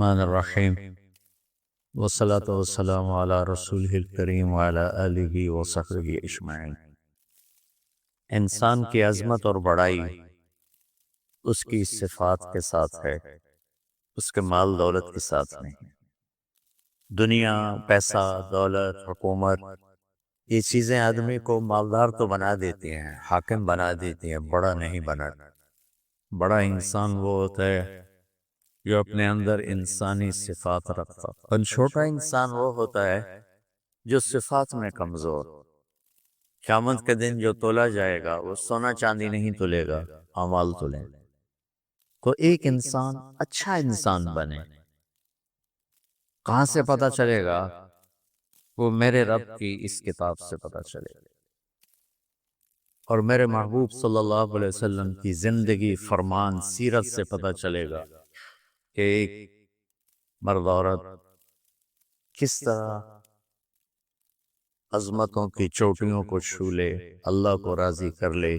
الرحمن الرحیم والصلاة والسلام علی رسولہ الکریم وعلی آلہ وصحبہ اجمعین۔ انسان کی عظمت اور بڑائی اس کی صفات کے ساتھ ہے، اس کے مال دولت کے ساتھ نہیں۔ دنیا، پیسہ، دولت، حکومت، یہ چیزیں آدمی کو مالدار تو بنا دیتی ہیں، حاکم بنا دیتی ہیں، بڑا نہیں بناتی۔ بڑا انسان وہ ہوتا ہے جو اپنے اندر انسانی صفات رکھتا، اور چھوٹا انسان وہ ہوتا ہے جو صفات میں کمزور۔ قیامت کے دن جو تولا جائے گا وہ سونا چاندی نہیں تولے گا، اعمال تولے۔ تو ایک انسان اچھا انسان بنے، کہاں سے پتہ چلے گا؟ وہ میرے رب کی اس کتاب سے پتہ چلے گا، اور میرے محبوب صلی اللہ علیہ وسلم کی زندگی، فرمان، سیرت سے پتہ چلے گا کہ ایک مرد عورت کس طرح عظمتوں کی چوٹیوں کو چھو لے، اللہ کو راضی کر لے،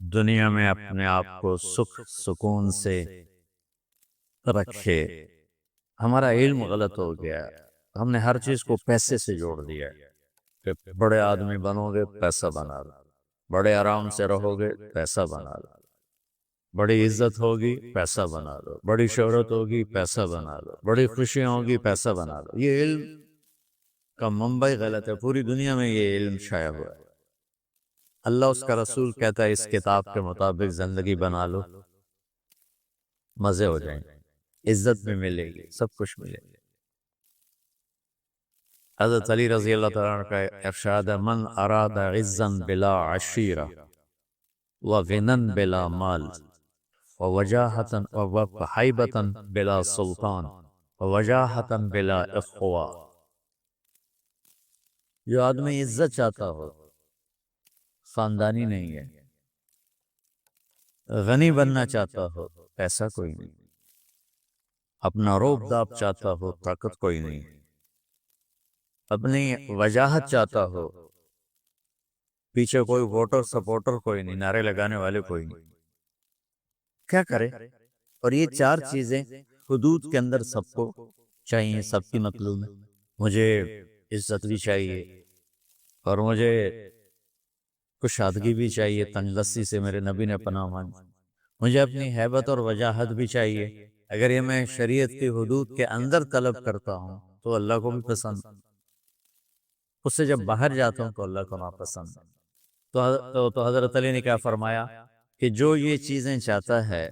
دنیا میں اپنے آپ کو سکھ سکون سے رکھے۔ ہمارا علم غلط ہو گیا، ہم نے ہر چیز کو پیسے سے جوڑ دیا ہے کہ بڑے آدمی بنو گے پیسہ بنا لو، بڑے آرام سے رہو گے پیسہ بنا لو، بڑی عزت ہوگی پیسہ بنا لو، بڑی شہرت ہوگی پیسہ بنا لو، بڑی خوشیاں ہوگی پیسہ بنا لو۔ یہ علم کا منبع غلط ہے، پوری دنیا میں یہ علم شائع ہوا ہے۔ اللہ اس کا رسول کہتا ہے اس کتاب کے مطابق زندگی بنا لو، مزے ہو جائیں گے، عزت بھی ملے گی، سب کچھ ملے گی۔ حضرت علی رضی اللہ تعالیٰ عنہ کا ارشاد ہے، من اراد عزا بلا عشیرہ وغنن بلا مال ووجاہتا وحیبتا بلا سلطان ووجاہتا بلا اخوا۔ جو آدمی عزت چاہتا ہو، خاندانی نہیں ہے، غنی بننا چاہتا ہو، پیسہ کوئی نہیں، اپنا روب داب چاہتا ہو، طاقت کوئی نہیں، اپنی وجاہت چاہتا ہو، پیچھے کوئی ووٹر سپورٹر کوئی نہیں، نعرے لگانے والے کوئی نہیں، کیا کرے؟ اور یہ چار چیزیں حدود کے اندر سب کو چاہیے، سب کی مطلوب ہے۔ مجھے عزت بھی چاہیے، اور مجھے کشادگی بھی چاہیے، تنگ دستی سے میرے نبی نے پناہ مانگی۔ مجھے اپنی ہیبت اور وجاہت بھی چاہیے، اگر یہ میں شریعت کی حدود کے اندر طلب کرتا ہوں تو اللہ کو بھی پسند، اس سے جب باہر جاتا ہوں تو اللہ کو ناپسند۔ تو حضرت علی نے کیا فرمایا کہ جو یہ چیزیں چاہتا ہے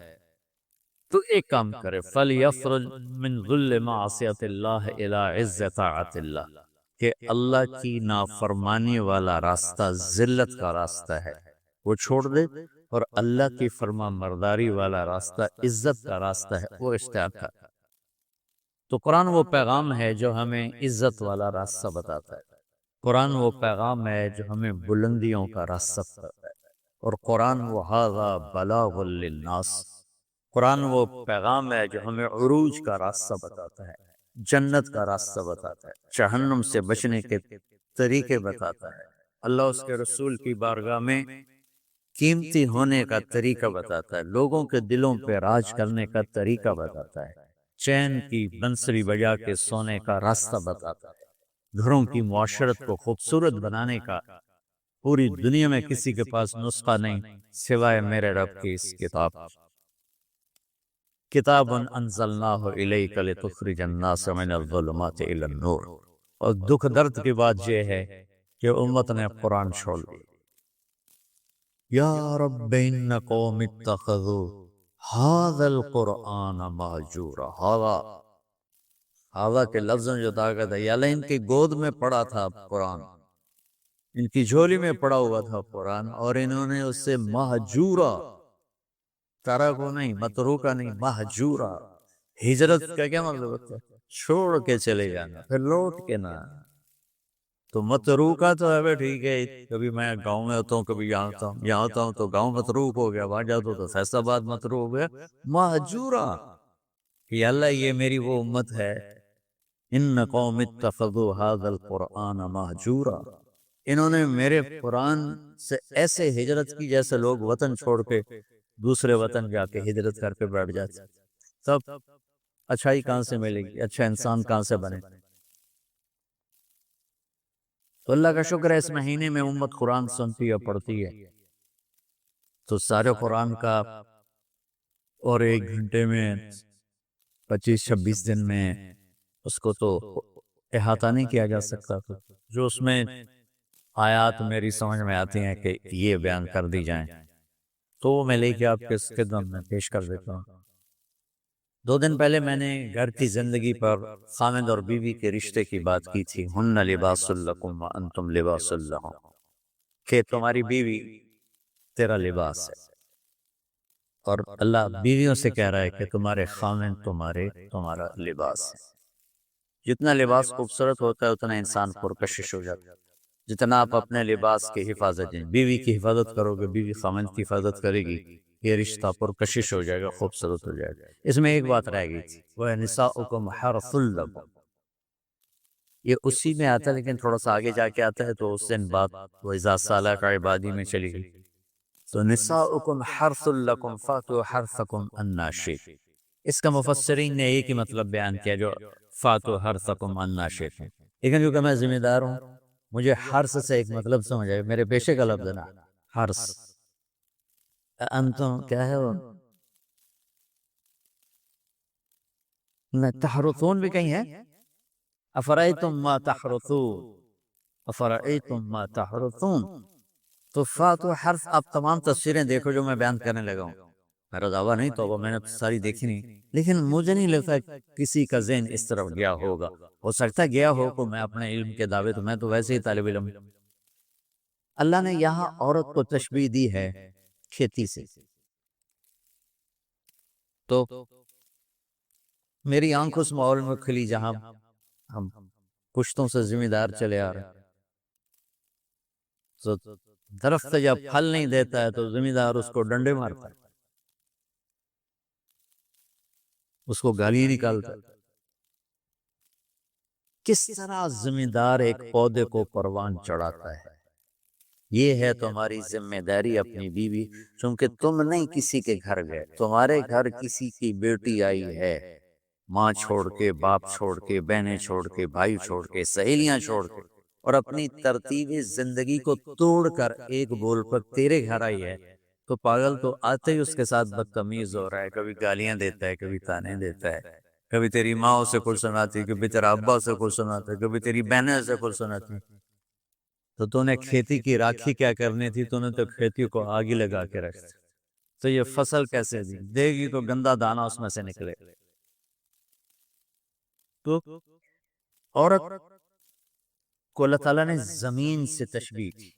تو ایک کام کرے، فَلْيَفْرُجْ مِنْ ذُلِّ مَعْصِيَةِ اللَّهِ إِلَىٰ عِزِّ طَاعَةِ اللَّهِ، کہ اللہ کی نافرمانی والا راستہ ذلت کا راستہ ہے، وہ چھوڑ دے، اور اللہ کی فرما مرداری والا راستہ عزت کا راستہ ہے، وہ اختیار کر۔ تو قرآن وہ پیغام ہے جو ہمیں عزت والا راستہ بتاتا ہے، قرآن وہ پیغام ہے جو ہمیں بلندیوں کا راستہ بتاتا ہے، اور قرآن وہ ھذا بلاغ للناس، قرآن وہ پیغام ہے جو ہمیں عروج کا راستہ بتاتا ہے، جنت کا راستہ بتاتا ہے، جہنم سے بچنے کے طریقے بتاتا ہے، اللہ اس کے رسول کی بارگاہ میں قیمتی ہونے کا طریقہ بتاتا ہے، لوگوں کے دلوں پہ راج کرنے کا طریقہ بتاتا ہے، چین کی بنسری بجا کے سونے کا راستہ بتاتا ہے، گھروں کی معاشرت کو خوبصورت بنانے کا پوری دنیا میں کسی کے پاس نسخہ نہیں سوائے میرے رب کی اس کتاب۔ کتاب انزلناہ الیک لتخرج الناس من الظلمات الی النور۔ اور دکھ درد کی بات یہ ہے کہ امت نے قرآن چھوڑ دی۔ یا رب ان قوم اتخذوا ھذا القرآن مہجورا۔ ھذا کے لفظ جو طاقت ہے، یا اللہ ان کی گود میں پڑا تھا قرآن، ان کی جھولی میں پڑا ہوا تھا قرآن، اور انہوں نے اس سے مہجورا، ترکو نہیں، متروکا نہیں، مہجورا۔ ہجرت کا کیا مطلب ہوتا ہے؟ چھوڑ کے چلے جانا، پھر لوٹ کے نہ۔ تو متروکا تو ہے ٹھیک ہے، کبھی میں گاؤں میں ہوتا ہوں، کبھی یہاں ہوتا ہوں، یہاں ہوتا ہوں تو گاؤں متروک ہو گیا، وہاں جاتا ہوں تو فیصل آباد متروک ہو گیا، مہجورا، کہ اللہ یہ میری وہ امت ہے، ان قوم اتخذوا ھذا القرآن مہجورا، انہوں نے میرے قرآن سے ایسے ہجرت کی جیسے لوگ وطن چھوڑ کے دوسرے وطن جا کے ہجرت کر کے بیٹھ جاتے۔ تب اچھائی کہاں سے ملے گی؟ اچھا انسان کہاں سے بنے؟ تو اللہ کا شکر ہے اس مہینے میں امت قرآن سنتی ہے، پڑھتی ہے، تو سارے قرآن کا اور 1 گھنٹے میں 25-26 دن میں اس کو تو احاطہ نہیں کیا جا سکتا، تو جو اس میں آیات میری سمجھ میں آتی ہیں کہ یہ بیان کر دی جائیں تو وہ میں لے کے آپ کے اس خدمت میں پیش کر دیتا ہوں۔ 2 دن پہلے میں نے گھر کی زندگی پر خاوند اور بیوی کے رشتے کی بات کی تھی، ہن لباس لکم وانتم لباس لہم، کہ تمہاری بیوی تیرا لباس ہے، اور اللہ بیویوں سے کہہ رہا ہے کہ تمہارے خاوند تمہارا لباس ہے۔ جتنا لباس خوبصورت ہوتا ہے اتنا انسان پرکشش ہو جاتا ہے۔ جتنا آپ اپنے لباس کی حفاظت دیں، بیوی کی حفاظت کرو گے، بیوی خاوند کی حفاظت کرے گی، یہ رشتہ پرکشش ہو جائے گا، خوبصورت ہو جائے گا۔ اس میں ایک بات رہ گئی تھی، وہ نساؤکم حرث لکم، یہ اسی میں آتا ہے لیکن تھوڑا سا آگے جا کے آتا ہے، تو اس دن بات وَإِذَا سَأَلَكَ عِبَادِي میں چلی گئی۔ تو نساؤکم حرث لکم فاتوا حرثکم انا شئتم، اس کا مفسرین نے ایک ہی مطلب بیان کیا جو فاتوا حرثکم انا شئتم، لیکن کیونکہ میں ذمہ دار ہوں مجھے حرث سے ایک مطلب سمجھ آئے، میرے پیشے کا لفظ ہے نا حرث، انتم کیا ہے وہ تحرثون بھی کہیں ہے، افرأیتم ما تحرثون، افرأیتم ما تحرثون، تو فاتوا حرث، آپ تمام تفسیریں دیکھو جو میں بیان کرنے لگا ہوں، میرا دعویٰ نہیں تو وہ میں نے ساری دیکھی نہیں، لیکن مجھے نہیں لگتا کسی کا ذہن اس طرف گیا ہوگا، ہو سکتا ہے گیا ہو کہ میں اپنے علم کے دعوے، تو میں تو ویسے ہی طالب علم۔ اللہ نے یہاں عورت کو تشبیہ دی ہے کھیتی سے، تو میری آنکھ اس ماحول میں کھلی جہاں ہم پشتوں سے ذمہ دار چلے آ رہے ہیں، تو درخت جب پھل نہیں دیتا ہے تو ذمہ دار اس کو ڈنڈے مارتا ہے، اس کو گالیاں نکالتا ہے۔ کس طرح ذمہ دار ایک پودے کو پروان چڑھاتا ہے، یہ ہے تمہاری ذمہ داری اپنی بیوی، چونکہ تم نہیں کسی کے گھر گئے، تمہارے گھر کسی کی بیٹی آئی ہے، ماں چھوڑ کے، باپ چھوڑ کے، بہنیں چھوڑ کے، بھائی چھوڑ کے، سہیلیاں چھوڑ کے، اور اپنی ترتیب زندگی کو توڑ کر ایک بول پر تیرے گھر آئی ہے، تو پاگل تو آتے ہی اس کے ساتھ بدتمیز ہو رہا ہے، کبھی گالیاں دیتا ہے، کبھی تانے دیتا ہے، کبھی تیری ماں اسے کچھ سناتی، کبھی تیرا ابا اسے کچھ سناتا ہے، کبھی تیری بہنیں اسے کچھ سناتی، تو نے کھیتی کی راکھی کیا کرنی تھی، تو نے تو کھیتی کو آگی لگا کے رکھ، تو یہ فصل کیسے دے گی، تو گندا دانہ اس میں سے نکلے۔ تو عورت کو اللہ تعالیٰ نے زمین سے تشبیہ کی،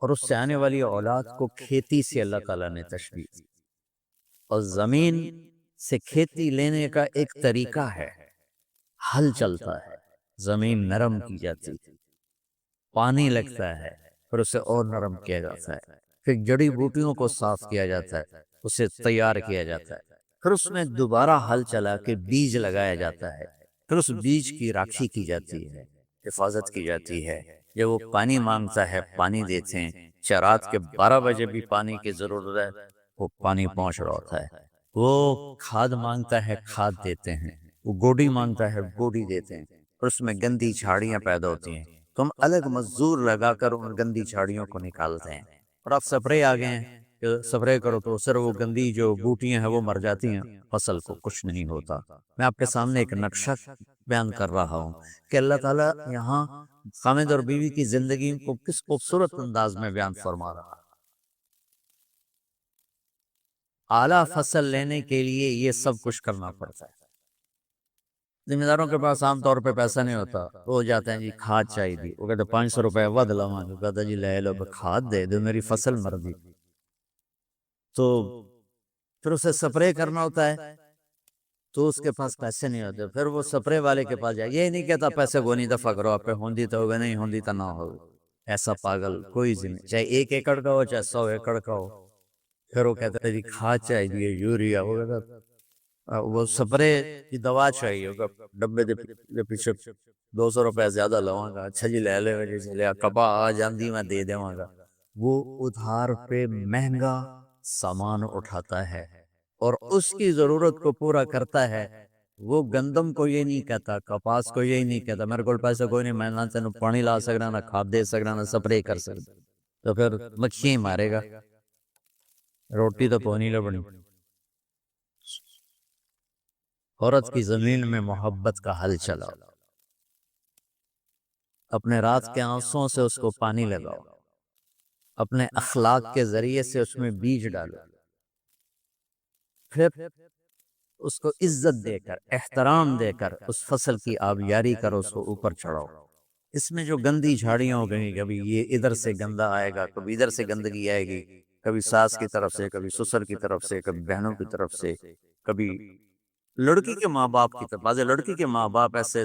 اور اس سے آنے والی اولاد کو کھیتی سے اللہ تعالیٰ نے تشبیہ کی، اور زمین سے کھیتی لینے کا ایک طریقہ ہے، ہل چلتا ہے، زمین نرم کی جاتی ہے، پانی لگتا ہے، پھر اسے اور نرم کیا جاتا ہے، پھر جڑی بوٹیوں کو صاف کیا جاتا ہے، اسے تیار کیا جاتا ہے، پھر اس میں دوبارہ ہل چلا کے بیج لگایا جاتا ہے، پھر اس بیج کی راکھی کی جاتی ہے، حفاظت کی جاتی ہے، جب وہ پانی مانگتا ہے پانی دیتے ہیں، رات کے 12 بجے بھی پانی کی ضرورت ہے، وہ پانی پہنچ رہا ہوتا ہے، وہ کھاد مانگتا ہے کھاد دیتے ہیں، وہ گوڈی مانگتا ہے گوڈی دیتے ہیں، اور اس میں گندی جھاڑیاں پیدا ہوتی ہیں، تم الگ مزدور لگا کر ان گندی جھاڑیوں کو نکالتے ہیں، اور اب سپرے آ گئے ہیں کہ سپرے کرو تو صرف وہ گندی جو بوٹیاں ہیں وہ مر جاتی ہیں، فصل کو کچھ نہیں ہوتا۔ میں آپ کے سامنے ایک نقشہ بیان کر رہا ہوں کہ اللہ تعالیٰ یہاں خامد اور بیوی کی زندگی کو کس خوبصورت انداز میں بیان فرما رہا ہے۔ اعلیٰ فصل لینے کے لیے یہ سب کچھ کرنا پڑتا ہے۔ ذمہ داروں کے پاس عام طور پہ پیسہ نہیں ہوتا، وہ جاتے ہیں جی کھاد چاہیے دی، وہ کہتے 500 روپے ود لواں، جو کہتا جی لے لو کھاد دے دو میری فصل مر دی، تو پھر اسے سپرے کرنا ہوتا ہے، تو اس کے پاس پیسے نہیں ہوتے، پھر وہ سپرے والے کے پاس جائے، یہ نہیں کہتا پیسے گونی دفعہ کرو آپ پہ، ہوندی تو ہوگا، نہیں ہوندی تو نہ ہو، ایسا پاگل کوئی زمین، چاہے 1 ایکڑ کا ہو چاہے 100 ایکڑ کا ہو، پھر وہ کہتا ہے جی کھاد چاہیے، یوریا، وہ کہتا وہ سپرے کی دوا چاہیے، ڈبے دے پیچھے 200 روپے زیادہ لواں گا، اچھا جی لے لے جی چلے کپا آ جاندی میں دے دیواں گا، وہ ادھار پہ مہنگا سامان اٹھاتا ہے، اور اس کی ضرورت کو پورا کرتا ہے، وہ گندم کو یہ نہیں کہتا، کپاس کو یہ نہیں کہتا میرے کو پیسہ کوئی نہیں، میں نہ تینوں پانی لا سکنا، نہ کھاد دے سکنا، نہ سپرے کر سکنا، تو پھر مکھی ہی مارے گا، روٹی تو پونی لبنی۔ عورت کی زمین میں محبت کا حل چلاؤ، اپنے رات کے آنسوں سے اس کو پانی لگاؤ، اپنے اخلاق کے ذریعے سے اس میں بیج ڈالو، پھر اس کو عزت دے کر، احترام دے کر اس فصل کی آبیاری کرو، اس کو اوپر چڑھاؤ۔ اس میں جو گندی جھاڑیاں ہو گئی، کبھی یہ ادھر سے گندا آئے گا، کبھی ادھر سے گندگی آئے گی، کبھی ساس کی طرف سے، کبھی سسر کی طرف سے، کبھی بہنوں کی طرف سے، کبھی لڑکی کے ماں باپ کی طرف۔ بعض لڑکی کے ماں باپ ایسے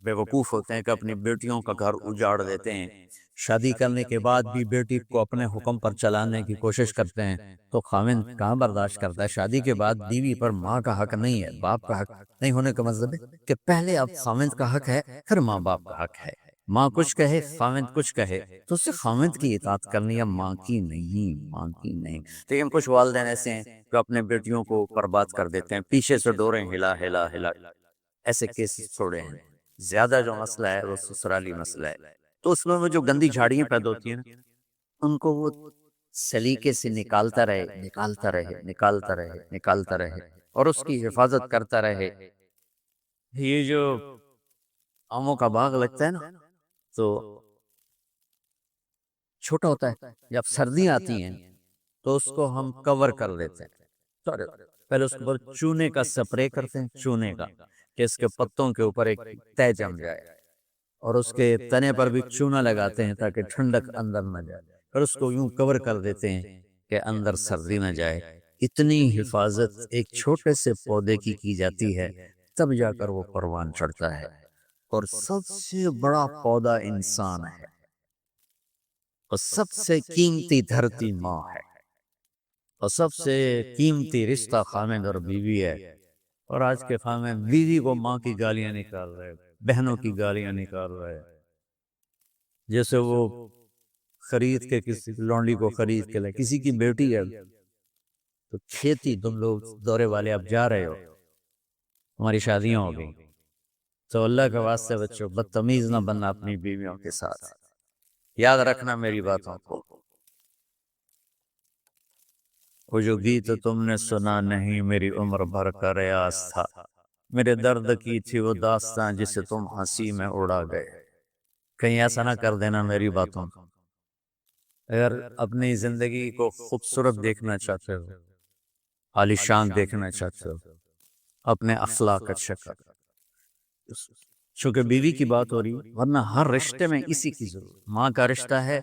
بے وقوف ہوتے ہیں کہ اپنی بیٹیوں کا گھر اجاڑ دیتے ہیں، شادی کرنے کے بعد بھی بیٹی کو اپنے حکم پر چلانے کی کوشش کرتے ہیں، تو خاوند کہاں برداشت کرتا ہے؟ شادی کے بعد بیوی پر ماں کا حق نہیں ہے، باپ کا حق نہیں ہونے کا مطلب ہے کہ پہلے اب خاوند کا حق ہے، پھر ماں باپ کا حق ہے۔ ماں کچھ کہے، خاوند کچھ کہے، تو اسے خاوند کی اطاعت کرنی ہے، ماں کی نہیں، ماں کی نہیں۔ لیکن کچھ والدین ایسے ہیں جو اپنے بیٹیوں کو برباد کر دیتے ہیں، پیچھے سے ڈوریں ہلا ہلا ہلا، ایسے کیسز چھوڑے ہیں۔ زیادہ جو مسئلہ ہے وہ سسرالی مسئلہ ہے، تو اس میں وہ جو گندی جھاڑیاں پیدا ہوتی ہیں نا، ان کو وہ سلیقے سے نکالتا رہے، نکالتا رہے، نکالتا رہے، نکالتا رہے، اور اس کی حفاظت کرتا رہے۔ یہ جو آموں کا باغ لگتا ہے نا، تو چھوٹا ہوتا ہے، جب سردیاں آتی ہیں تو اس کو ہم کور کر دیتے ہیں، سارے پہلے اس کے اوپر چونے کا سپرے کرتے ہیں، چونے کا، کہ اس کے پتوں کے اوپر ایک تہ جم جائے، اور اس کے تنے پر بھی چونا لگاتے ہیں تاکہ ٹھنڈک اندر نہ جائے، اور اس کو یوں کور کر دیتے ہیں کہ اندر سردی نہ جائے۔ اتنی حفاظت ایک چھوٹے سے پودے کی جاتی ہے، تب جا کر وہ پروان چڑھتا ہے۔ اور سب سے بڑا پودا انسان ہے، اور سب سے قیمتی دھرتی ماں ہے، اور سب سے قیمتی رشتہ خاوند اور بیوی ہے۔ اور آج کے خاوند بیوی کو ماں کی گالیاں نکال رہے، بہنوں کی گالیاں نکال رہے، جیسے وہ خرید کے کسی لونڈی کو خرید کے لے، کسی کی بیٹی ہے تو کھیتی، تم لوگ دورے والے اب جا رہے ہو، ہماری شادیاں ہو گئی، تو اللہ کے واسطے بچوں بدتمیز نہ بننا اپنی بیویوں کے ساتھ، یاد رکھنا میری باتوں کو۔ وہ جو گیت تم نے سنا نہیں میری عمر بھر کا ریاض تھا، میرے درد کی تھی وہ داستاں جسے تم ہنسی میں اڑا گئے۔ کہیں ایسا نہ کر دینا میری باتوں کو۔ اگر اپنی زندگی کو خوبصورت دیکھنا چاہتے ہو، عالیشان دیکھنا چاہتے ہو، اپنے اخلاق اچھا کر، چونکہ بیوی کی بات ہو رہی، ورنہ ہر رشتے میں اسی کی ضرورت۔ ماں کا رشتہ ہے،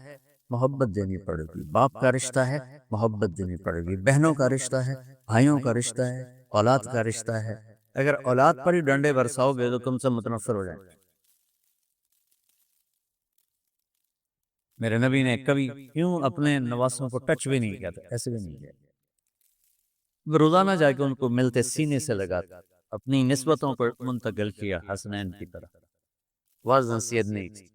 محبت دینی پڑے گی، باپ کا رشتہ ہے، محبت دینی پڑے گی، بہنوں کا رشتہ ہے، بھائیوں کا رشتہ ہے، اولاد کا رشتہ ہے۔ اگر اولاد پر ہی ڈنڈے برساؤ گے تو تم سے متنفر ہو جائیں گے۔ میرے نبی نے کبھی کیوں اپنے نواسوں کو ٹچ بھی نہیں کیا تھا، ایسے بھی نہیں کیا، روزانہ جا کے ان کو ملتے، سینے سے لگاتے، اپنی نسبتوں کو منتقل کیا حسنین کی طرح، واضح نصیحت نہیں تھی۔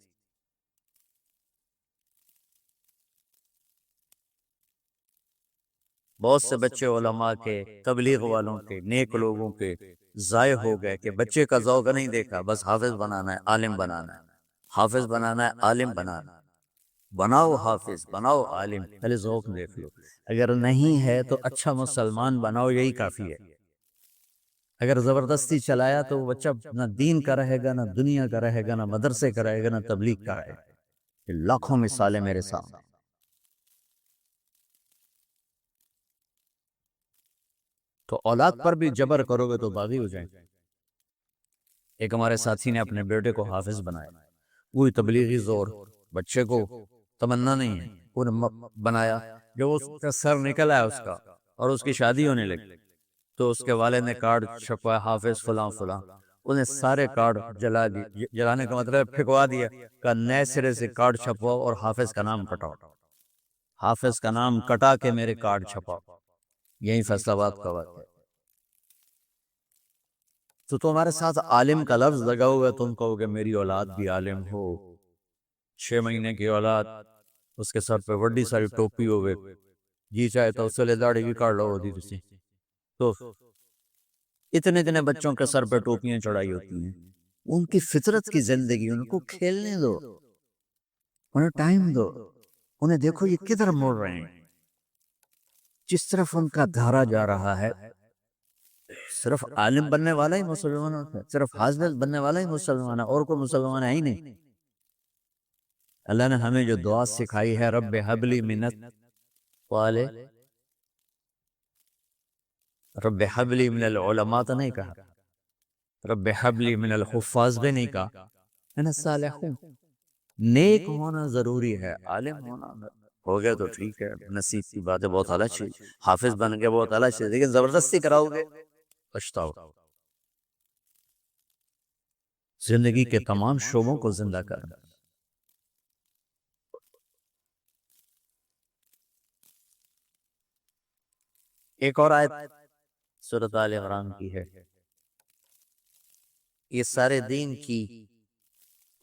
بہت سے بچے علماء کے، تبلیغ والوں کے، نیک لوگوں کے ضائع ہو گئے کہ بچے کا ذوق نہیں دیکھا، بس حافظ بنانا ہے، عالم بنانا ہے، حافظ بنانا ہے، عالم بنانا ہے۔ بناؤ حافظ، بناؤ عالم، پہلے ذوق دیکھ لو، اگر نہیں ہے تو اچھا مسلمان بناؤ، یہی کافی ہے۔ اگر زبردستی چلایا تو وہ بچہ نہ دین کا رہے گا، نہ دنیا کا رہے گا، نہ مدرسے کا رہے گا، نہ تبلیغ کا رہے گا۔ یہ لاکھوں مثالیں میرے سامنے۔ تو اولاد پر بھی جبر کرو گے تو باغی ہو جائیں گے۔ ایک ہمارے ساتھی نے اپنے بیٹے کو حافظ بنایا، وہی تبلیغی زور، بچے کو تمنا نہیں ہے، انہیں بنایا، جب اس کا سر نکل آیا اس کا اور اس کی شادی ہونے لگی، تو اس کے والد نے کارڈ چھپوایا، حافظ فلاں فلاں، انہیں سارے کارڈ جلا دیے، جلانے کا مطلب پھینکوا دیا، کہ نئے سرے سے کارڈ چھپواؤ اور حافظ کا نام کٹاؤ، حافظ کا نام کٹا کے میرے کارڈ چھپاؤ۔ یہی فیصل آباد کا واقعہ ہے۔ تو تمہارے ساتھ عالم کا لفظ لگا ہوا ہے، تم کہو گے میری اولاد بھی عالم ہو، 6 مہینے کی اولاد، اس کے سر پہ بڑی ساری ٹوپی ہوئے، جی چاہے تو اس سے لے داڑھی بھی کاٹ لو ہوتی تھی، تو اتنے اتنے بچوں کے سر پہ ٹوپیاں چڑھائی ہوتی ہیں، ان کی فطرت کی زندگی، ان کو کھیلنے دو، انہیں ٹائم دو، انہیں دیکھو یہ کدھر مڑ رہے ہیں، جس طرف ان کا دھارا جا رہا ہے۔ صرف عالم بننے والا ہی مسلمان ہوتا ہے، صرف حافظ بننے والا ہی مسلمان ہے، اور کوئی مسلمان ہے ہی نہیں۔ اللہ نے ہمیں جو دعا سکھائی ہے، رب حبلی منت والے، رب حبلی من العلماء تو نہیں کہا، رب حبلی من الحفاظ بھی نہیں کہا، من الصالحون۔ نیک ہونا ضروری ہے، عالم ہونا ہو گیا تو ٹھیک ہے، نصیب کی بات ہے، بہت اعلیٰ چیز، حافظ بن گیا بہت اعلیٰ چیز، لیکن زبردستی کراؤ گے پچھتاؤ۔ زندگی کے تمام شعبوں کو زندہ کرنا۔ ایک اور آیت سورۃ آل عمران کی ہے، یہ سارے دین کی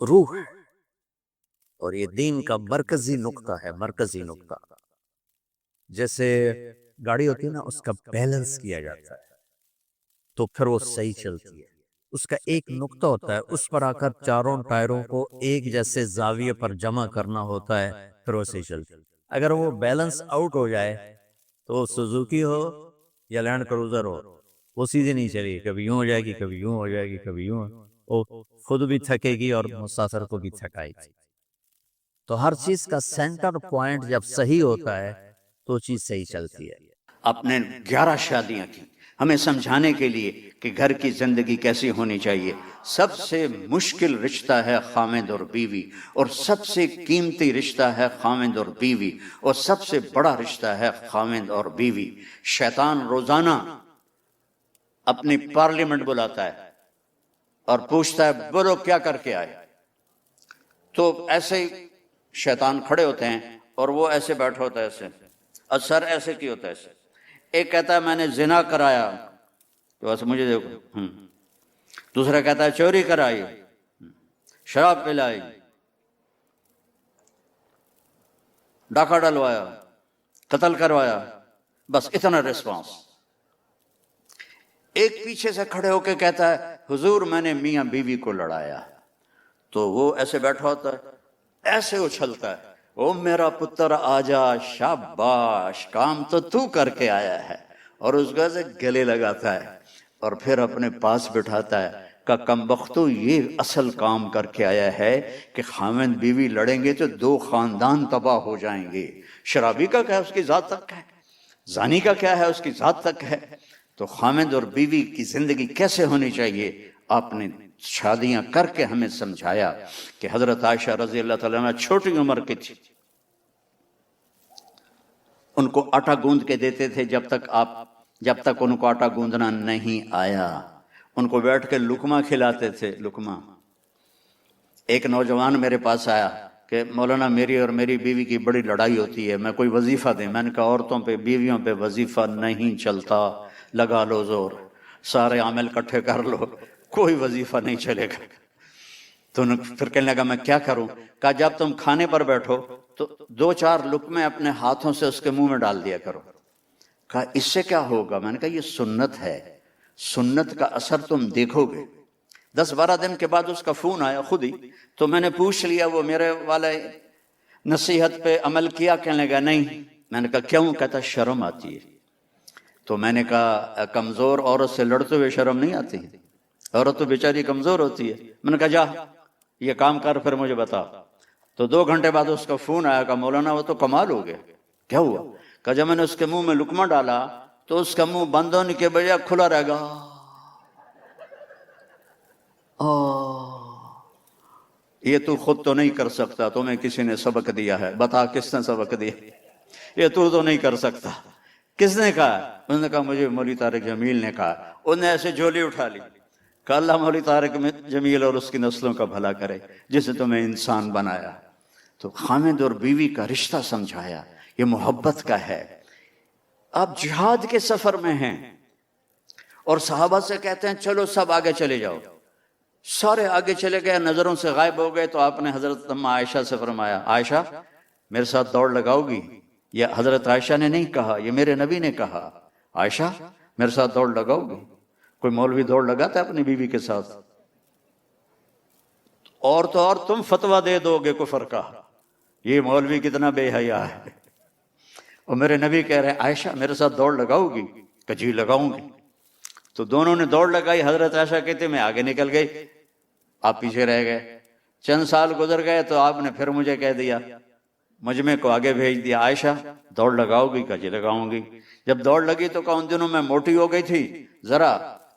روح اور یہ دین کا مرکزی نقطہ ہے، مرکزی نقطہ۔ جیسے گاڑی ہوتی ہے نا، اس کا بیلنس کیا جاتا ہے تو پھر وہ صحیح چلتی ہے، اس کا ایک نقطہ ہوتا ہے، اس پر آ کر چاروں ٹائروں کو ایک جیسے زاویے پر جمع کرنا ہوتا ہے، پھر وہ صحیح چلتی ہے۔ اگر وہ بیلنس آؤٹ ہو جائے تو سوزوکی ہو یا لینڈ کروزر ہو، وہ سیدھی نہیں چلے گی، کبھی یوں ہو جائے گی، کبھی یوں ہو جائے گی، کبھی یوں، وہ خود بھی تھکے گی اور مسافر کو بھی تھکائے گی۔ تو ہر چیز کا سینٹر پوائنٹ جب صحیح ہوتا ہے تو چیز صحیح چلتی ہے۔ آپ نے 11 شادیاں کی ہمیں سمجھانے کے لیے کہ گھر کی زندگی کیسی ہونی چاہیے۔ سب سے مشکل رشتہ ہے خامد اور بیوی، اور سب سے قیمتی رشتہ ہے خامد اور بیوی، اور سب سے بڑا رشتہ ہے خامد اور بیوی۔ شیطان روزانہ اپنی پارلیمنٹ بلاتا ہے اور پوچھتا ہے بولو کیا کر کے آئے، تو ایسے ہی شیطان کھڑے ہوتے ہیں اور وہ ایسے بیٹھا ہوتا ہے، ایسے اور سر ایسے کی ہوتا ہے ایسے۔ ایک کہتا ہے میں نے زنا کرایا، تو ایسے مجھے دیکھو، دوسرا کہتا ہے چوری کرائی، شراب پلائی، ڈاکہ ڈلوایا، قتل کروایا، بس اتنا ریسپانس۔ ایک پیچھے سے کھڑے ہو کے کہتا ہے حضور میں نے میاں بیوی کو لڑایا، تو وہ ایسے بیٹھا ہوتا ہے، ایسے اچھلتا ہے، او میرا پتر آجا، شاباش، کام تو کر کے آیا ہے، اور اس کو ایسے گلے لگاتا ہے اور پھر اپنے پاس بٹھاتا ہے کہ کم بختو یہ اصل کام کر کے آیا ہے کہ خامد بیوی لڑیں گے تو 2 خاندان تباہ ہو جائیں گے۔ شرابی کا کیا ہے اس کی ذات تک ہے، زانی کا کیا ہے اس کی ذات تک ہے۔ تو خامد اور بیوی کی زندگی کیسے ہونی چاہیے، آپ نے شادیاں کر کے ہمیں سمجھایا کہ حضرت عائشہ رضی اللہ تعالیٰ عنہ چھوٹی عمر کی تھی، ان کو آٹا گوندھ کے دیتے تھے جب تک ان کو آٹا گوندھنا نہیں آیا، ان کو بیٹھ کے لقمہ کھلاتے تھے، لقمہ۔ ایک نوجوان میرے پاس آیا کہ مولانا میری اور میری بیوی کی بڑی لڑائی ہوتی ہے، میں کوئی وظیفہ دیں۔ میں نے کہا عورتوں پہ بیویوں پہ وظیفہ نہیں چلتا، لگا لو زور، سارے عامل کٹھے کر لو، کوئی وظیفہ نہیں چلے گا۔ تو پھر کہنے لگا میں کیا کروں؟ کہا جب تم کھانے پر بیٹھو تو 2-4 لقمے اپنے ہاتھوں سے اس کے منہ میں ڈال دیا کرو۔ کہا اس سے کیا ہوگا؟ میں نے کہا یہ سنت ہے، سنت کا اثر تم دیکھو گے۔ 10-12 دن کے بعد اس کا فون آیا خود ہی، تو میں نے پوچھ لیا وہ میرے والے نصیحت پہ عمل کیا؟ کہنے لگا نہیں۔ میں نے کہا کیوں؟ کہتا شرم آتی ہے۔ تو میں نے کہا کمزور عورت سے لڑتے ہوئے شرم نہیں آتی؟ عورت تو بیچاری کمزور ہوتی ہے۔ میں نے کہا جا یہ کام کر پھر مجھے بتا۔ تو 2 گھنٹے بعد اس کا فون آیا کہ مولانا وہ تو کمال ہو گیا۔ کیا ہوا؟ کہ جب میں نے اس کے منہ میں لقمہ ڈالا تو اس کا منہ بند ہونے کے بجائے کھلا رہ گا۔ یہ تو خود تو نہیں کر سکتا، تمہیں کسی نے سبق دیا ہے، بتا کس نے سبق دیا؟ یہ تو نہیں کر سکتا۔ کس نے کہا؟ انہوں نے کہا مجھے مولوی طارق جمیل نے کہا۔ انہوں نے ایسے جھولی اٹھا لی کہ اللہ مولوی طارق جمیل اور اس کی نسلوں کا بھلا کرے جس نے تمہیں انسان بنایا۔ تو خامد اور بیوی کا رشتہ سمجھایا، یہ محبت کا ہے۔ آپ جہاد کے سفر میں ہیں اور صحابہ سے کہتے ہیں چلو سب آگے چلے جاؤ، سارے آگے چلے گئے، نظروں سے غائب ہو گئے۔ تو آپ نے حضرت اماں عائشہ سے فرمایا عائشہ میرے ساتھ دوڑ لگاؤ گی؟ یہ حضرت عائشہ نے نہیں کہا، یہ میرے نبی نے کہا، عائشہ میرے ساتھ دوڑ لگاؤ گی؟ کوئی مولوی دوڑ لگاتا ہے اپنی بیوی کے ساتھ؟ اور تو اور تم فتویٰ دے دو گے کفر کا، یہ مولوی کتنا بے حیا ہے۔ اور میرے نبی کہہ رہے ہیں عائشہ میرے ساتھ دوڑ لگاؤ گی؟ کہ جی لگاؤں گی۔ تو دونوں نے دوڑ لگائی، حضرت عائشہ کہتے میں آگے نکل گئی، آپ پیچھے رہ گئے۔ چند سال گزر گئے تو آپ نے پھر مجھے کہہ دیا، مجمع کو آگے بھیج دیا، عائشہ دوڑ لگاؤ گی؟ کہ جی لگاؤں گی۔ جب دوڑ لگی تو کہ ان دنوں میں موٹی ہو گئی تھی ذرا،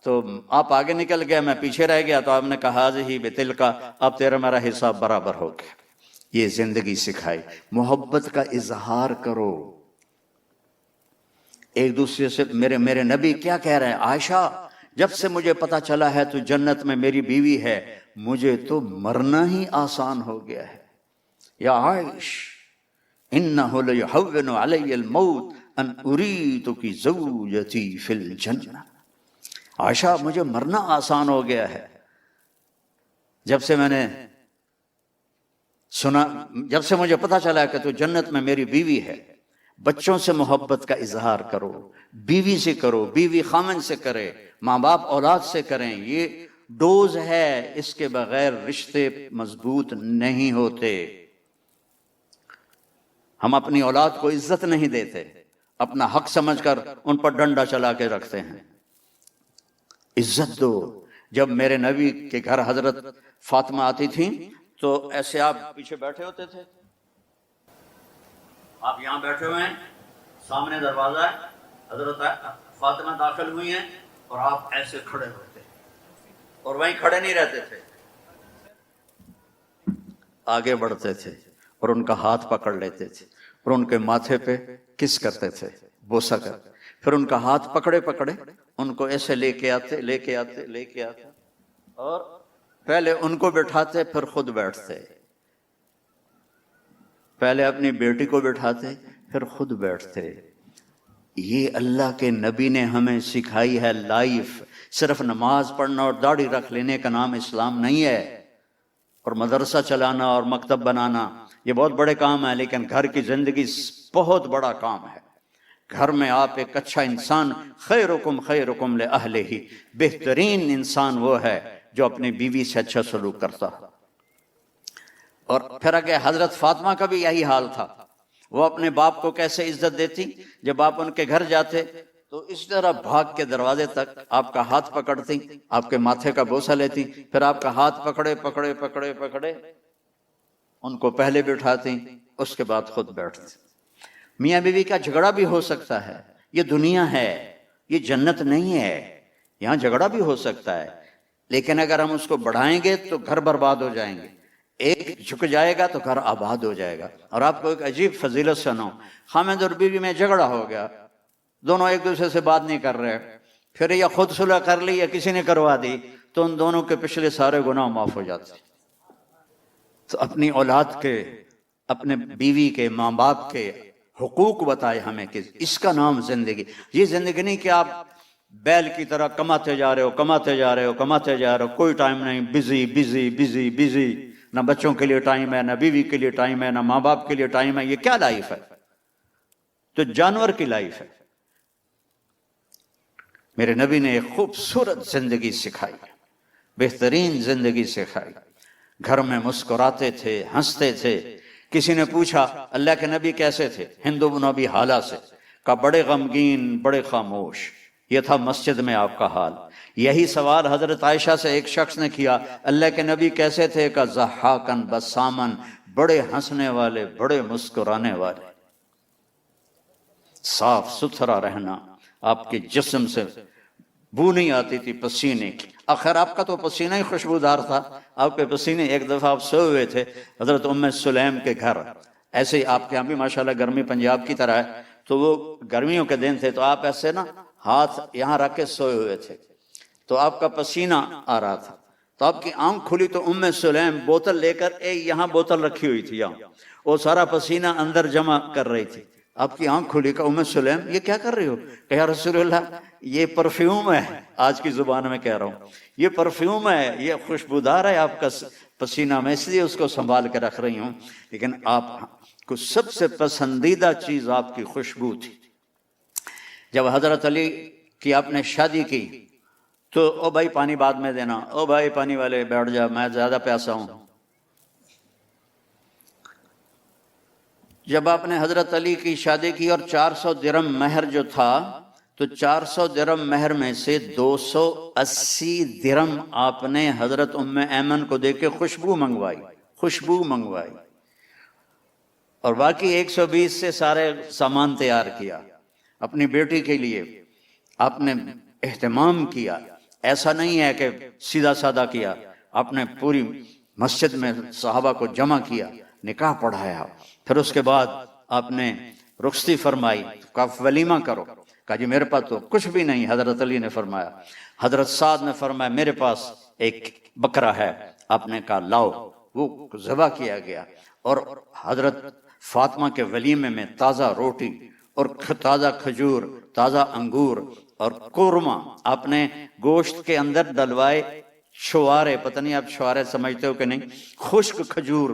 تو آپ آگے نکل گئے، میں پیچھے رہ گیا، تو آپ نے کہا ہی بتل کا، اب تیرا میرا حساب برابر ہو گیا۔ یہ زندگی سکھائی، محبت کا اظہار کرو ایک دوسرے سے۔ میرے نبی کیا کہہ رہے ہیں، عائشہ جب سے مجھے پتا چلا ہے تو جنت میں میری بیوی ہے، مجھے تو مرنا ہی آسان ہو گیا ہے۔ یا عائش انہ لیہون علی الموت ان اریدک زوجتی فی الجنہ۔ عائشہ مجھے مرنا آسان ہو گیا ہے جب سے میں نے سنا، جب سے مجھے پتا چلا کہ تو جنت میں میری بیوی ہے۔ بچوں سے محبت کا اظہار کرو، بیوی سے کرو، بیوی خامن سے کرے، ماں باپ اولاد سے کریں، یہ ڈوز ہے، اس کے بغیر رشتے مضبوط نہیں ہوتے۔ ہم اپنی اولاد کو عزت نہیں دیتے، اپنا حق سمجھ کر ان پر ڈنڈا چلا کے رکھتے ہیں۔ عزت دو۔ جب میرے نبی کے گھر حضرت فاطمہ آتی تھیں تو ایسے آپ پیچھے بیٹھے ہوتے تھے، آپ یہاں بیٹھے ہوئے ہیں، سامنے دروازہ ہے، حضرت فاطمہ داخل ہوئی ہیں اور آپ ایسے کھڑے ہوتے اور وہیں کھڑے نہیں رہتے تھے، آگے بڑھتے تھے اور ان کا ہاتھ پکڑ لیتے تھے اور ان کے ماتھے پہ کس کرتے تھے، بوسہ کرتے، پھر ان کا ہاتھ پکڑے پکڑے ان کو ایسے لے کے آتے اور پہلے ان کو بٹھاتے پھر خود بیٹھتے، پہلے اپنی بیٹی کو بٹھاتے پھر خود بیٹھتے۔ یہ اللہ کے نبی نے ہمیں سکھائی ہے لائف۔ صرف نماز پڑھنا اور داڑھی رکھ لینے کا نام اسلام نہیں ہے، اور مدرسہ چلانا اور مکتب بنانا یہ بہت بڑے کام ہیں، لیکن گھر کی زندگی بہت بڑا کام ہے۔ گھر میں آپ ایک اچھا انسان، خیرکم خیرکم لأہلہ، بہترین انسان وہ ہے جو اپنی بیوی سے اچھا سلوک کرتا ہے۔ اور پھر اگر حضرت فاطمہ کا بھی یہی حال تھا، وہ اپنے باپ کو کیسے عزت دیتی، جب آپ ان کے گھر جاتے تو اس طرح بھاگ کے دروازے تک آپ کا ہاتھ پکڑتی، آپ کے ماتھے کا بوسہ لیتی، پھر آپ کا ہاتھ پکڑے پکڑے پکڑے پکڑے ان کو پہلے بٹھاتی، اس کے بعد خود بیٹھتی۔ میاں بیوی کا جھگڑا بھی ہو سکتا ہے، یہ دنیا ہے، یہ جنت نہیں ہے، یہاں جھگڑا بھی ہو سکتا ہے، لیکن اگر ہم اس کو بڑھائیں گے تو گھر برباد ہو جائیں گے۔ ایک جھک جائے گا تو گھر آباد ہو جائے گا۔ اور آپ کو ایک عجیب فضیلت سناؤں، خامد اور بیوی میں جھگڑا ہو گیا، دونوں ایک دوسرے سے بات نہیں کر رہے، پھر یا خود صلح کر لی یا کسی نے کروا دی، تو ان دونوں کے پچھلے سارے گناہ معاف ہو جاتے۔ تو اپنی اولاد کے، اپنے بیوی کے، ماں باپ کے حقوق بتائے ہمیں کہ اس کا نام زندگی۔ یہ زندگی نہیں کہ آپ بیل کی طرح کماتے جا رہے ہو، کماتے جا رہے ہو، کماتے جا رہے ہو، کوئی ٹائم نہیں، بزی بزی بزی بزی، نہ بچوں کے لیے ٹائم ہے، نہ بیوی کے لیے ٹائم ہے، نہ ماں باپ کے لیے ٹائم ہے۔ یہ کیا لائف ہے؟ تو جانور کی لائف ہے۔ میرے نبی نے ایک خوبصورت زندگی سکھائی، بہترین زندگی سکھائی۔ گھر میں مسکراتے تھے، ہنستے تھے۔ کسی نے پوچھا اللہ کے نبی کیسے تھے؟ ہند بن ابی حالہ سے، کہا بڑے غمگین، بڑے خاموش۔ یہ تھا مسجد میں آپ کا حال۔ یہی سوال حضرت عائشہ سے ایک شخص نے کیا، اللہ کے نبی کیسے تھے؟ کہا ضحاکن بسامن، بڑے ہنسنے والے، بڑے مسکرانے والے۔ صاف ستھرا رہنا، آپ کے جسم سے بو نہیں آتی تھی پسینے کی۔ آخر آپ کا تو پسینہ ہی خوشبودار تھا، آپ کے پسینے۔ ایک دفعہ آپ سوئے ہوئے تھے حضرت ام سلیم کے گھر، ایسے ہی آپ کے یہاں بھی ماشاءاللہ گرمی پنجاب کی طرح ہے، تو وہ گرمیوں کے دن تھے، تو آپ ایسے نا ہاتھ یہاں رکھ کے سوئے ہوئے تھے، تو آپ کا پسینہ آ رہا تھا، تو آپ کی آنکھ کھلی تو ام سلیم بوتل لے کر یہاں بوتل رکھی ہوئی تھی، یہاں وہ سارا پسینہ اندر جمع کر رہی تھی۔ آپ کی آنکھ کھلی، کہ ام سلیم یہ کیا کر رہی ہو؟ کہ یا رسول اللہ یہ پرفیوم ہے، آج کی زبان میں کہہ رہا ہوں، یہ پرفیوم ہے، یہ خوشبودار ہے آپ کا پسینہ، میں اس لیے اس کو سنبھال کے رکھ رہی ہوں۔ لیکن آپ کو سب سے پسندیدہ چیز آپ کی خوشبو تھی۔ جب حضرت علی کہ آپ نے شادی کی تو او بھائی پانی بعد میں دینا، او بھائی پانی والے بیٹھ جا، میں زیادہ پیاسا ہوں۔ جب آپ نے حضرت علی کی شادی کی اور 400 درہم مہر جو تھا، تو 400 درہم مہر میں سے 280 درہم آپ نے حضرت ام ایمن کو دے کے خوشبو منگوائی، اور باقی 120 سے سارے سامان تیار کیا اپنی بیٹی کے لیے۔ آپ نے اہتمام کیا، ایسا نہیں ہے کہ سیدھا سادہ کیا، آپ نے پوری مسجد میں صحابہ کو جمع کیا، نکاح پڑھایا، پھر اس کے بعد آپ نے رخصتی فرمائی، کہا ولیمہ کرو، کہا جی میرے پاس تو کچھ بھی نہیں۔ حضرت علی نے فرمایا، حضرت سعد نے فرمایا میرے پاس ایک بکرا ہے، آپ نے کہا لاؤ، وہ ذبح کیا گیا، اور حضرت فاطمہ کے ولیمے میں تازہ روٹی اور تازہ کھجور، تازہ انگور اور قورمہ، آپ نے گوشت کے اندر ڈلوائے چھوارے، پتہ نہیں آپ چھوارے سمجھتے ہو کہ نہیں، خشک کھجور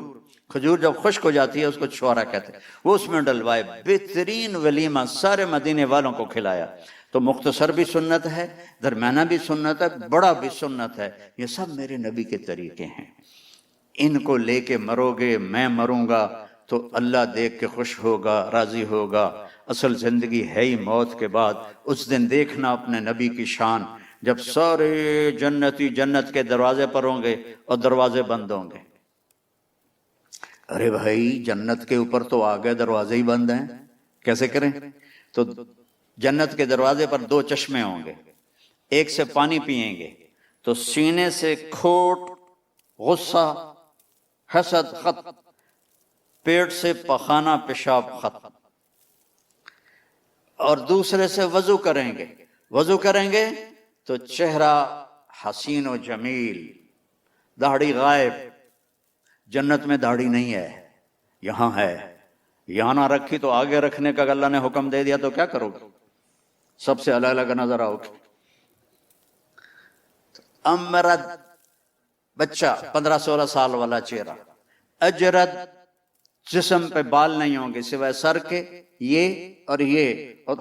جب خشک ہو جاتی ہے اس کو چھوارا کہتے ہیں، وہ اس میں ڈلوائے، بہترین ولیمہ سارے مدینے والوں کو کھلایا۔ تو مختصر بھی سنت ہے، درمیانہ بھی سنت ہے، بڑا بھی سنت ہے، یہ سب میرے نبی کے طریقے ہیں۔ ان کو لے کے مرو گے، میں مروں گا تو اللہ دیکھ کے خوش ہوگا، راضی ہوگا۔ اصل زندگی ہے ہی موت کے بعد، اس دن دیکھنا اپنے نبی کی شان، جب سارے جنتی جنت کے دروازے پر ہوں گے اور دروازے بند ہوں گے۔ ارے بھائی جنت کے اوپر تو آگے دروازے ہی بند ہیں، کیسے کریں؟ تو جنت کے دروازے پر 2 چشمے ہوں گے، ایک سے پانی پئیں گے تو سینے سے کھوٹ، غصہ، حسد ختم، پیٹ سے پخانہ پیشاب ختم، اور دوسرے سے وضو کریں گے تو چہرہ حسین و جمیل، داڑھی غائب۔ جنت میں داڑھی نہیں ہے، یہاں ہے، یہاں نہ رکھی تو آگے رکھنے کا اللہ نے حکم دے دیا تو کیا کرو گے؟ سب سے الگ الگ نظر آؤ گے۔ امرد بچہ 15-16 سال والا چہرہ، اجرد جسم پہ بال نہیں ہوں گے سوائے سر کے، یہ اور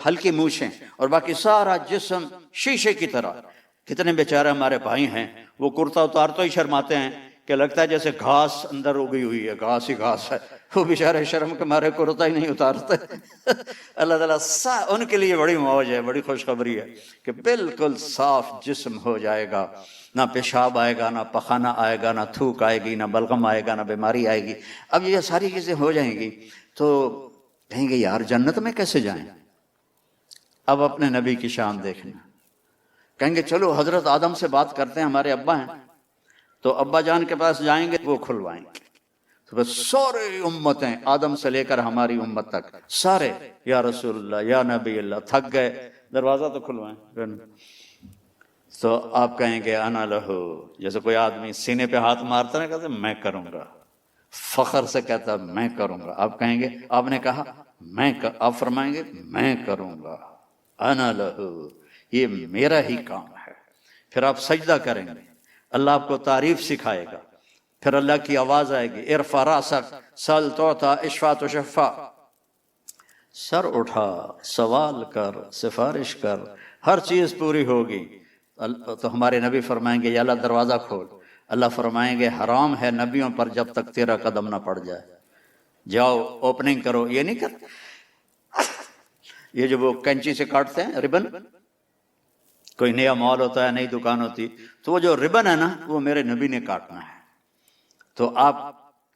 ہلکی مونچھیں، اور باقی سارا جسم شیشے کی طرح۔ کتنے بیچارے ہمارے بھائی ہیں، وہ کرتا اتار تو ہی شرماتے ہیں کہ لگتا ہے جیسے گھاس اندر اگی ہوئی ہے، گھاس ہی گھاس ہے، وہ بیچارے شرم کے مارے کرتا ہی نہیں اتارتے۔ اللہ تعالیٰ ان کے لیے بڑی موج ہے، بڑی خوشخبری ہے کہ بالکل صاف جسم ہو جائے گا، نہ پیشاب آئے گا، نہ پخانہ آئے گا، نہ تھوک آئے گی، نہ بلغم آئے گا، نہ بیماری آئے گی۔ اب یہ ساری چیزیں ہو جائیں گی تو کہیں گے یار جنت میں کیسے جائیں؟ اب اپنے نبی کی شان دیکھنا، کہیں گے چلو حضرت آدم سے بات کرتے ہیں، ہمارے ابا ہیں، تو ابا جان کے پاس جائیں گے، وہ کھلوائیں گے۔ تو بس سارے امتیں آدم سے لے کر ہماری امت تک سارے یا رسول اللہ یا نبی اللہ تھک گئے، دروازہ تو کھلوائیں۔ تو آپ کہیں گے انا لہو، جیسے کوئی آدمی سینے پہ ہاتھ مارتا ہے، کہتے میں کروں گا، فخر سے کہتا میں کروں گا۔ آپ کہیں گے آپ نے کہا آپ فرمائیں گے میں کروں گا، انا لہو، یہ میرا ہی کام ہے۔ پھر آپ سجدہ کریں گے، اللہ آپ کو تعریف سکھائے گا، پھر اللہ کی آواز آئے گی ارفع راسک سل تعطیٰ اشفع تشفع، سر اٹھا سوال کر سفارش کر، ہر چیز پوری ہوگی۔ تو ہمارے نبی فرمائیں گے یا اللہ دروازہ کھول، اللہ فرمائیں گے حرام ہے نبیوں پر جب تک تیرا قدم نہ پڑ جائے، جاؤ اوپننگ کرو۔ یہ نہیں کرتے، یہ جو وہ کینچی سے کاٹتے ہیں ربن، کوئی نیا مال ہوتا ہے، نئی دکان ہوتی، تو وہ جو ربن ہے نا وہ میرے نبی نے کاٹنا ہے۔ تو آپ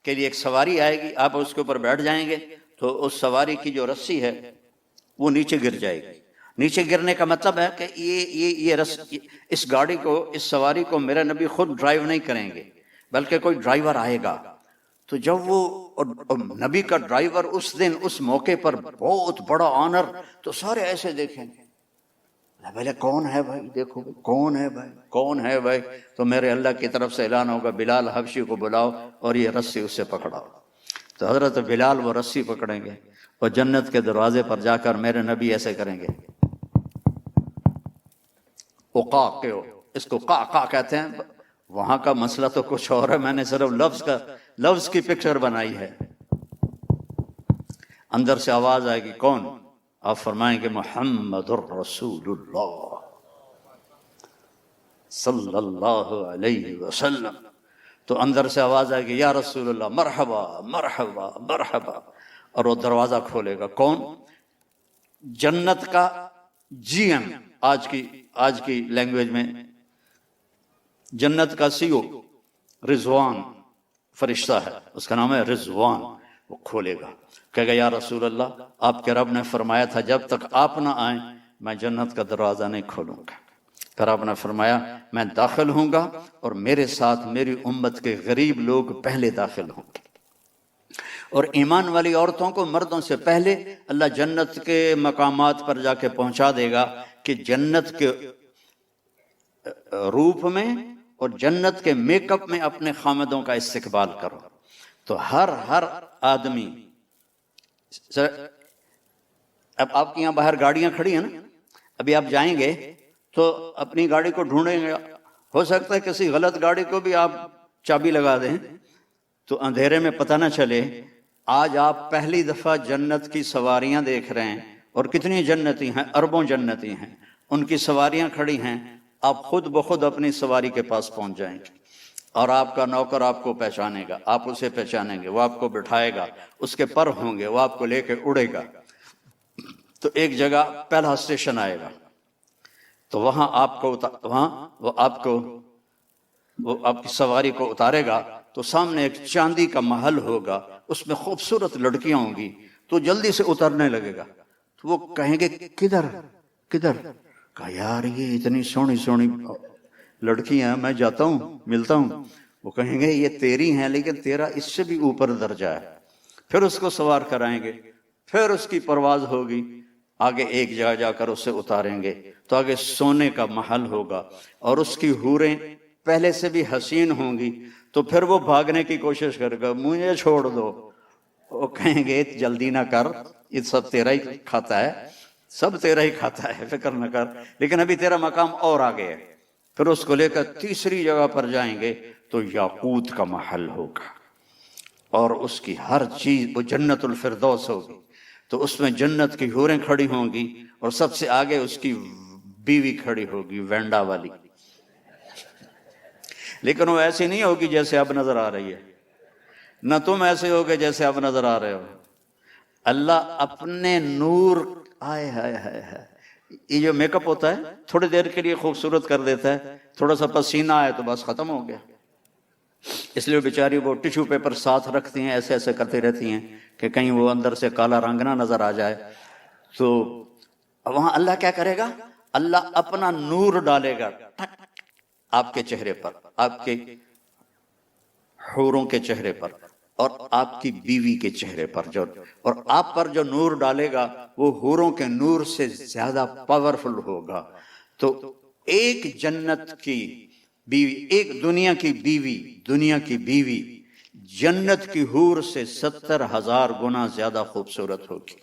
کے لیے ایک سواری آئے گی، آپ اس کے اوپر بیٹھ جائیں گے تو اس سواری کی جو رسی ہے وہ نیچے گر جائے گی۔ نیچے گرنے کا مطلب ہے کہ اس گاڑی کو، اس سواری کو میرے نبی خود ڈرائیو نہیں کریں گے، بلکہ کوئی ڈرائیور آئے گا۔ تو جب وہ نبی کا ڈرائیور اس دن اس موقع پر بہت بڑا آنر، تو سارے ایسے دیکھیں گے بھلے کون ہے بھائی، دیکھو کون ہے بھائی، کون ہے بھائی؟ تو میرے اللہ کی طرف سے اعلان ہوگا بلال حبشی کو بلاؤ اور یہ رسی اس سے پکڑاؤ۔ تو حضرت بلال وہ رسی پکڑیں گے اور جنت کے دروازے پر جا کر میرے نبی ایسے کریں گے، اس کو قا کہتے ہیں، وہاں کا مسئلہ تو کچھ اور ہے، میں نے صرف لفظ کی پکچر بنائی ہے۔ اندر سے آواز آئے گی کون؟ آپ فرمائیں گے محمد الرسول اللہ، صلی اللہ علیہ وسلم، تو اندر سے آواز آئے گی یا رسول اللہ مرحبا مرحبا مرحبا، اور وہ دروازہ کھولے گا کون؟ جنت کا جی ایم، آج کی لینگویج میں جنت کا سی او رضوان فرشتہ ہے، اس کا نام ہے رضوان، وہ کھولے گا، کہے گا یا رسول اللہ آپ کے رب نے فرمایا تھا جب تک آپ نہ آئیں میں جنت کا دروازہ نہیں کھولوں گا، پھر آپ نے فرمایا میں داخل ہوں گا اور میرے ساتھ میری امت کے غریب لوگ پہلے داخل ہوں گے، اور ایمان والی عورتوں کو مردوں سے پہلے اللہ جنت کے مقامات پر جا کے پہنچا دے گا کہ جنت کے روپ میں اور جنت کے میک اپ میں اپنے خامدوں کا استقبال کرو۔ تو ہر آدمی، اب آپ کے یہاں باہر گاڑیاں کھڑی ہیں نا، ابھی آپ جائیں گے تو اپنی گاڑی کو ڈھونڈیں گے، ہو سکتا ہے کسی غلط گاڑی کو بھی آپ چابی لگا دیں تو اندھیرے میں پتہ نہ چلے۔ آج آپ پہلی دفعہ جنت کی سواریاں دیکھ رہے ہیں، اور کتنی جنتی ہیں، اربوں جنتی ہیں، ان کی سواریاں کھڑی ہیں، آپ خود بخود اپنی سواری کے پاس پہنچ جائیں گے، اور آپ کا نوکر آپ کو پہچانے گا، آپ اسے پہچانیں گے، وہ آپ کو بٹھائے گا، اس کے پر ہوں گے، وہ آپ کو لے کے اڑے گا، تو ایک جگہ پہلا اسٹیشن آئے گا، تو وہاں وہ آپ کی سواری کو اتارے گا، تو سامنے ایک چاندی کا محل ہوگا، اس میں خوبصورت لڑکیاں ہوں گی، تو جلدی سے اترنے لگے گا، تو وہ کہیں گے کدھر کہا یار یہ اتنی سونی سونی لڑکیاں، میں جاتا ہوں ملتا ہوں، وہ کہیں گے یہ تیری ہیں لیکن تیرا اس سے بھی اوپر درجہ ہے، پھر اس کو سوار کرائیں گے، پھر اس کی پرواز ہوگی، آگے ایک جگہ جا کر اسے اتاریں گے، تو آگے سونے کا محل ہوگا، اور اس کی حوریں پہلے سے بھی حسین ہوں گی، تو پھر وہ بھاگنے کی کوشش کرے گا، مجھے چھوڑ دو، وہ کہیں گے جلدی نہ کر، یہ سب تیرا ہی کھاتا ہے، سب تیرا ہی کھاتا ہے، فکر نہ کر، لیکن ابھی تیرا مقام اور آگے ہے، پھر اس کو لے کر تیسری جگہ پر جائیں گے تو یاقوت کا محل ہوگا، اور اس کی ہر چیز وہ جنت الفردوس ہوگی، تو اس میں جنت کی حوریں کھڑی ہوں گی، اور سب سے آگے اس کی بیوی کھڑی ہوگی وینڈا والی، لیکن وہ ایسی نہیں ہوگی جیسے اب نظر آ رہی ہے، نہ تم ایسے ہوگے جیسے اب نظر آ رہے ہو، اللہ اپنے نور، آئے ہائے ہائے ہائے، یہ جو میک اپ ہوتا ہے تھوڑی دیر کے لیے خوبصورت کر دیتا ہے، تھوڑا سا پسینہ آئے تو بس ختم ہو گیا، اس لیے بیچاری وہ ٹیشو پیپر ساتھ رکھتی ہیں، ایسے ایسے کرتی رہتی ہیں کہ کہیں وہ اندر سے کالا رنگ نہ نظر آ جائے، تو وہاں اللہ کیا کرے گا؟ اللہ اپنا نور ڈالے گا آپ کے چہرے پر، آپ کے حوروں کے چہرے پر، اور آپ کی بیوی کے چہرے پر، اور آپ پر جو نور ڈالے گا وہ حوروں کے نور سے زیادہ پاورفل ہوگا، تو ایک جنت کی بیوی، ایک دنیا کی بیوی جنت کی حور سے 70,000 گنا زیادہ خوبصورت ہوگی،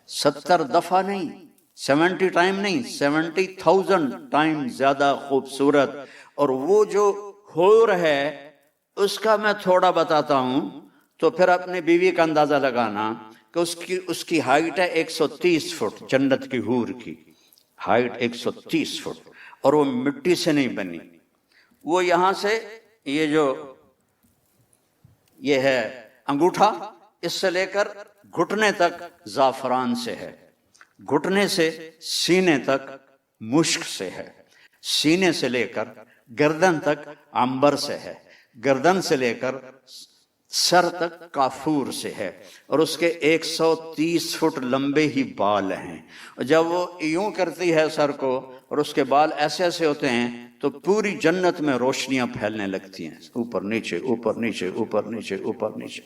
70 دفعہ نہیں، 70 ٹائم نہیں، 70,000 ٹائم زیادہ خوبصورت، اور وہ جو حور ہے اس کا میں تھوڑا بتاتا ہوں، تو پھر اپنے بیوی کا اندازہ لگانا کہ اس کی ہائٹ ہے 130 فٹ، جنت کی حور کی ہائٹ 130 فٹ، اور وہ مٹی سے نہیں بنی، وہ یہاں سے یہ ہے انگوٹھا، اس سے لے کر گھٹنے تک زعفران سے ہے، گھٹنے سے سینے تک مشک سے ہے، سینے سے لے کر گردن تک عنبر سے ہے، گردن سے لے کر سر تک کافور سے ہے، اور اس کے 130 فٹ لمبے ہی بال ہیں، اور جب وہ یوں کرتی ہے سر کو اور اس کے بال ایسے ایسے ہوتے ہیں تو پوری جنت میں روشنیاں پھیلنے لگتی ہیں، اوپر نیچے اوپر نیچے اوپر نیچے اوپر نیچے،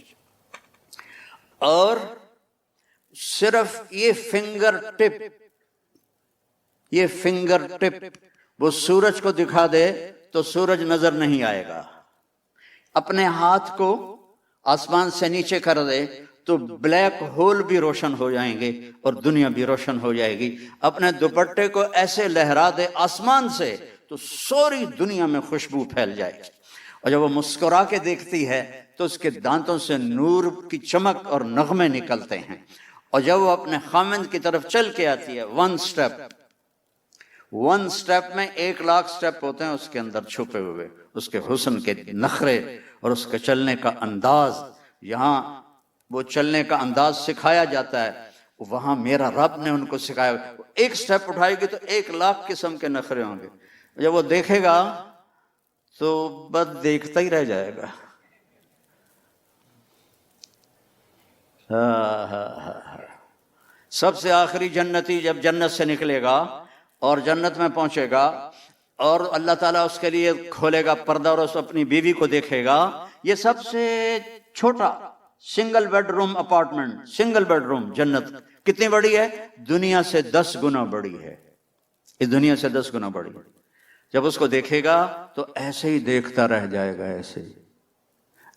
اور صرف یہ فنگر ٹپ وہ سورج کو دکھا دے تو سورج نظر نہیں آئے گا، اپنے ہاتھ کو آسمان سے نیچے کر دے تو بلیک ہول بھی روشن ہو جائیں گے اور دنیا بھی روشن ہو جائے گی، اپنے دوپٹے کو ایسے لہرا دے آسمان سے تو سوری دنیا میں خوشبو پھیل جائے گی، اور جب وہ مسکرا کے دیکھتی ہے تو اس کے دانتوں سے نور کی چمک اور نغمے نکلتے ہیں، اور جب وہ اپنے خامند کی طرف چل کے آتی ہے 1 سٹیپ، ون سٹیپ میں 1,00,000 سٹیپ ہوتے ہیں اس کے اندر چھپے ہوئے، اس کے حسن کے نخرے اور اس کے چلنے کا انداز. یہاں وہ چلنے کا انداز سکھایا جاتا ہے، وہاں میرا رب نے ان کو سکھایا. ایک سٹیپ اٹھائے گی تو 1,00,000 قسم کے نخرے ہوں گے. جب وہ دیکھے گا تو بس دیکھتا ہی رہ جائے گا. سب سے آخری جنتی جب جنت سے نکلے گا اور جنت میں پہنچے گا اور اللہ تعالیٰ اس کے لیے کھولے گا پردہ اور اس اپنی بیوی کو دیکھے گا. یہ سب سے چھوٹا single bed room apartment, single bed room جنت کتنی بڑی ہے؟ دنیا سے 10 گنا بڑی ہے. اس دنیا سے 10 گنا بڑی. جب اس کو دیکھے گا تو ایسے ہی دیکھتا رہ جائے گا، ایسے ہی.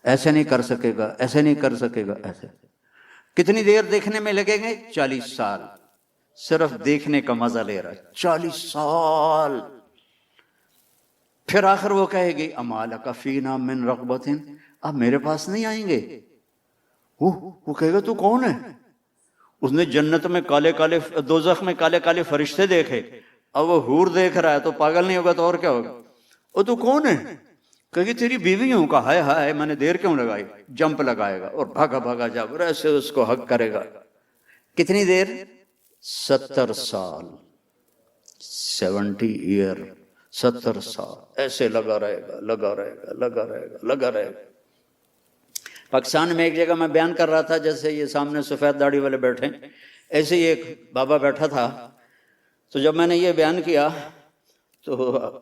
ایسے نہیں کر سکے گا، ایسے نہیں کر سکے گا، ایسے. کتنی دیر دیکھنے میں لگیں گے؟ 40 سال. صرف دیکھنے کا مزہ لے رہا ہے 40 سال. پھر آخر وہ کہے گی اما لک فینا من رغبۃ، اب میرے پاس نہیں آئیں گے. وہ کہے گا تو کون ہے؟ اس نے جنت میں کالے کالے، دوزخ میں کالے کالے فرشتے دیکھے، اب وہ حور دیکھ رہا ہے تو پاگل نہیں ہوگا تو اور کیا ہوگا؟ وہ تو کون ہے؟ کہے گی تیری بیوی ہوں. کہا ہائے ہائے میں نے دیر کیوں لگائی. جمپ لگائے گا اور بھاگا بھاگا جب ایسے اس کو حق کرے گا. کتنی دیر؟ 70 سال. 70 ایئر، 70 سال ایسے لگا رہے گا، لگا رہے گا، لگا رہے گا، لگا رہے گا. پاکستان میں ایک جگہ میں بیان کر رہا تھا، جیسے یہ سامنے سفید داڑھی والے بیٹھے، ایسے ہی ایک بابا بیٹھا تھا. تو جب میں نے یہ بیان کیا تو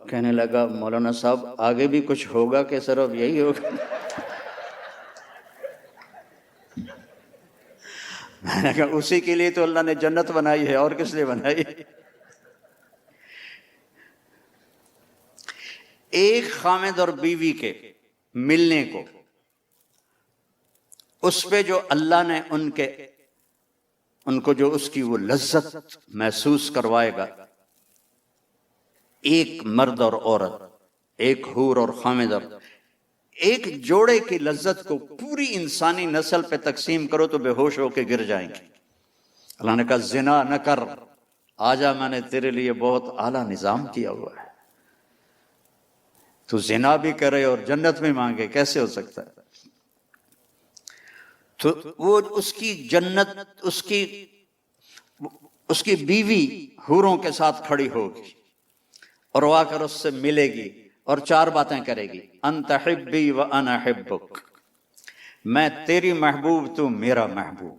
کہنے لگا مولانا صاحب آگے بھی کچھ ہوگا کہ صرف یہی ہوگا؟ میں نے کہا اسی کے لیے تو اللہ نے جنت بنائی ہے، اور کس لیے بنائی؟ ایک خامد اور بیوی کے ملنے کو، اس پہ جو اللہ نے ان کو جو اس کی وہ لذت محسوس کروائے گا، ایک مرد اور عورت، ایک حور اور خامد، اور ایک جوڑے کی لذت کو پوری انسانی نسل پہ تقسیم کرو تو بے ہوش ہو کے گر جائیں گے. اللہ نے کہا زنا نہ کر، آجا میں نے تیرے لیے بہت اعلیٰ نظام کیا ہوا ہے. تو زنا بھی کرے اور جنت میں مانگے، کیسے ہو سکتا ہے؟ تو وہ اس کی جنت، اس کی بیوی حوروں کے ساتھ کھڑی ہوگی اور وہ آ کر اس سے ملے گی اور 4 باتیں کرے گی. انت حبی و انا حبک، میں تیری محبوب تو میرا محبوب.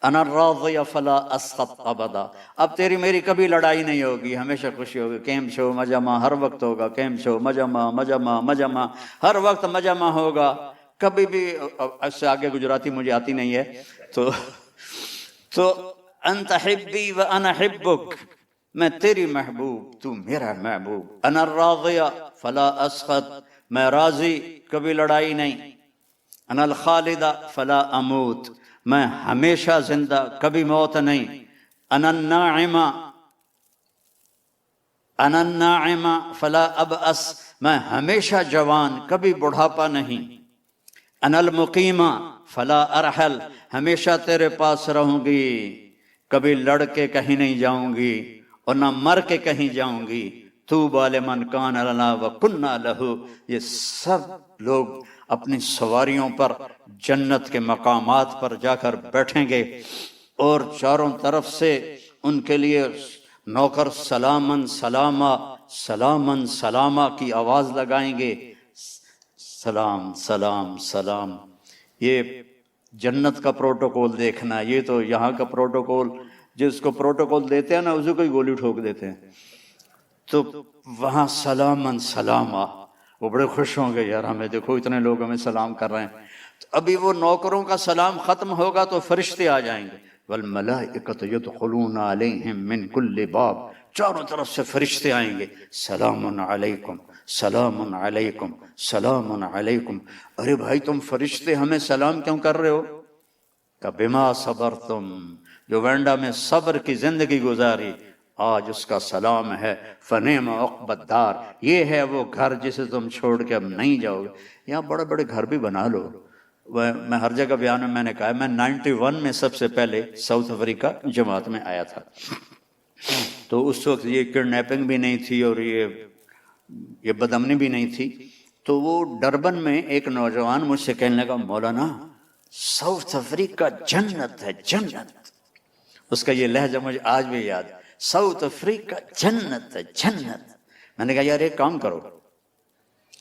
انا الراضی فلا اسخط ابدا، اب تیری میری کبھی لڑائی نہیں ہوگی، ہمیشہ خوشی ہوگی. کیم شو مجمع ہر وقت ہوگا، کیم شو مجمع مجمع مجمع ہر وقت مجمع ہوگا. کبھی بھی اس سے آگے گجراتی مجھے آتی نہیں ہے، تو انت حبی و انا حبک، میں تیری محبوب تو میرا محبوب. انا الراضیہ فلا اسخط، میں راضی کبھی لڑائی نہیں. انا الخالدہ فلا اموت، میں ہمیشہ زندہ کبھی موت نہیں. انا الناعمہ فلا ابأس، میں ہمیشہ جوان کبھی بڑھاپا نہیں. انا المقیمہ فلا ارحل، ہمیشہ تیرے پاس رہوں گی، کبھی لڑ کے کہیں نہیں جاؤں گی اور نہ مر کے کہیں جاؤں گی. طوبی لمن کان لنا وکنا لہ، یہ سب لوگ اپنی سواریوں پر جنت کے مقامات پر جا کر بیٹھیں گے اور چاروں طرف سے ان کے لیے نوکر سلامن سلامہ سلامن سلامہ کی آواز لگائیں گے. سلام سلام سلام. یہ جنت کا پروٹوکول دیکھنا، یہ تو یہاں کا پروٹوکول، جس کو پروٹوکول دیتے ہیں نا اسے کوئی گولی ٹھوک دیتے ہیں. تو وہاں سلامن سلامہ، وہ بڑے خوش ہوں گے، یار ہمیں دیکھو اتنے لوگ ہمیں سلام کر رہے ہیں. تو ابھی وہ نوکروں کا سلام ختم ہوگا تو فرشتے آ جائیں گے. والملائکۃ یدخلون علیہم من کل باب، چاروں طرف سے فرشتے آئیں گے. سلام علیکم سلام علیکم سلام علیکم. ارے بھائی تم فرشتے ہمیں سلام کیوں کر رہے ہو؟ کہ بما صبرتم، جو وینڈا میں صبر کی زندگی گزاری، آج اس کا سلام ہے. فنعم عقبی الدار، یہ ہے وہ گھر جسے تم چھوڑ کے اب نہیں جاؤ گے. یہاں بڑے بڑے گھر بھی بنا لو. میں ہر جگہ بیان میں نے کہا، میں 91 میں سب سے پہلے ساؤتھ افریقہ جماعت میں آیا تھا. تو اس وقت یہ کڈنیپنگ بھی نہیں تھی اور یہ بدامنی بھی نہیں تھی. تو وہ ڈربن میں ایک نوجوان مجھ سے کہنے لگا مولانا ساؤتھ افریقہ جنت ہے جنت. اس کا یہ لہجہ مجھے آج بھی یاد ہے. ساؤتھ افریقہ جنت ہے جنت. میں نے کہا یار ایک کام کرو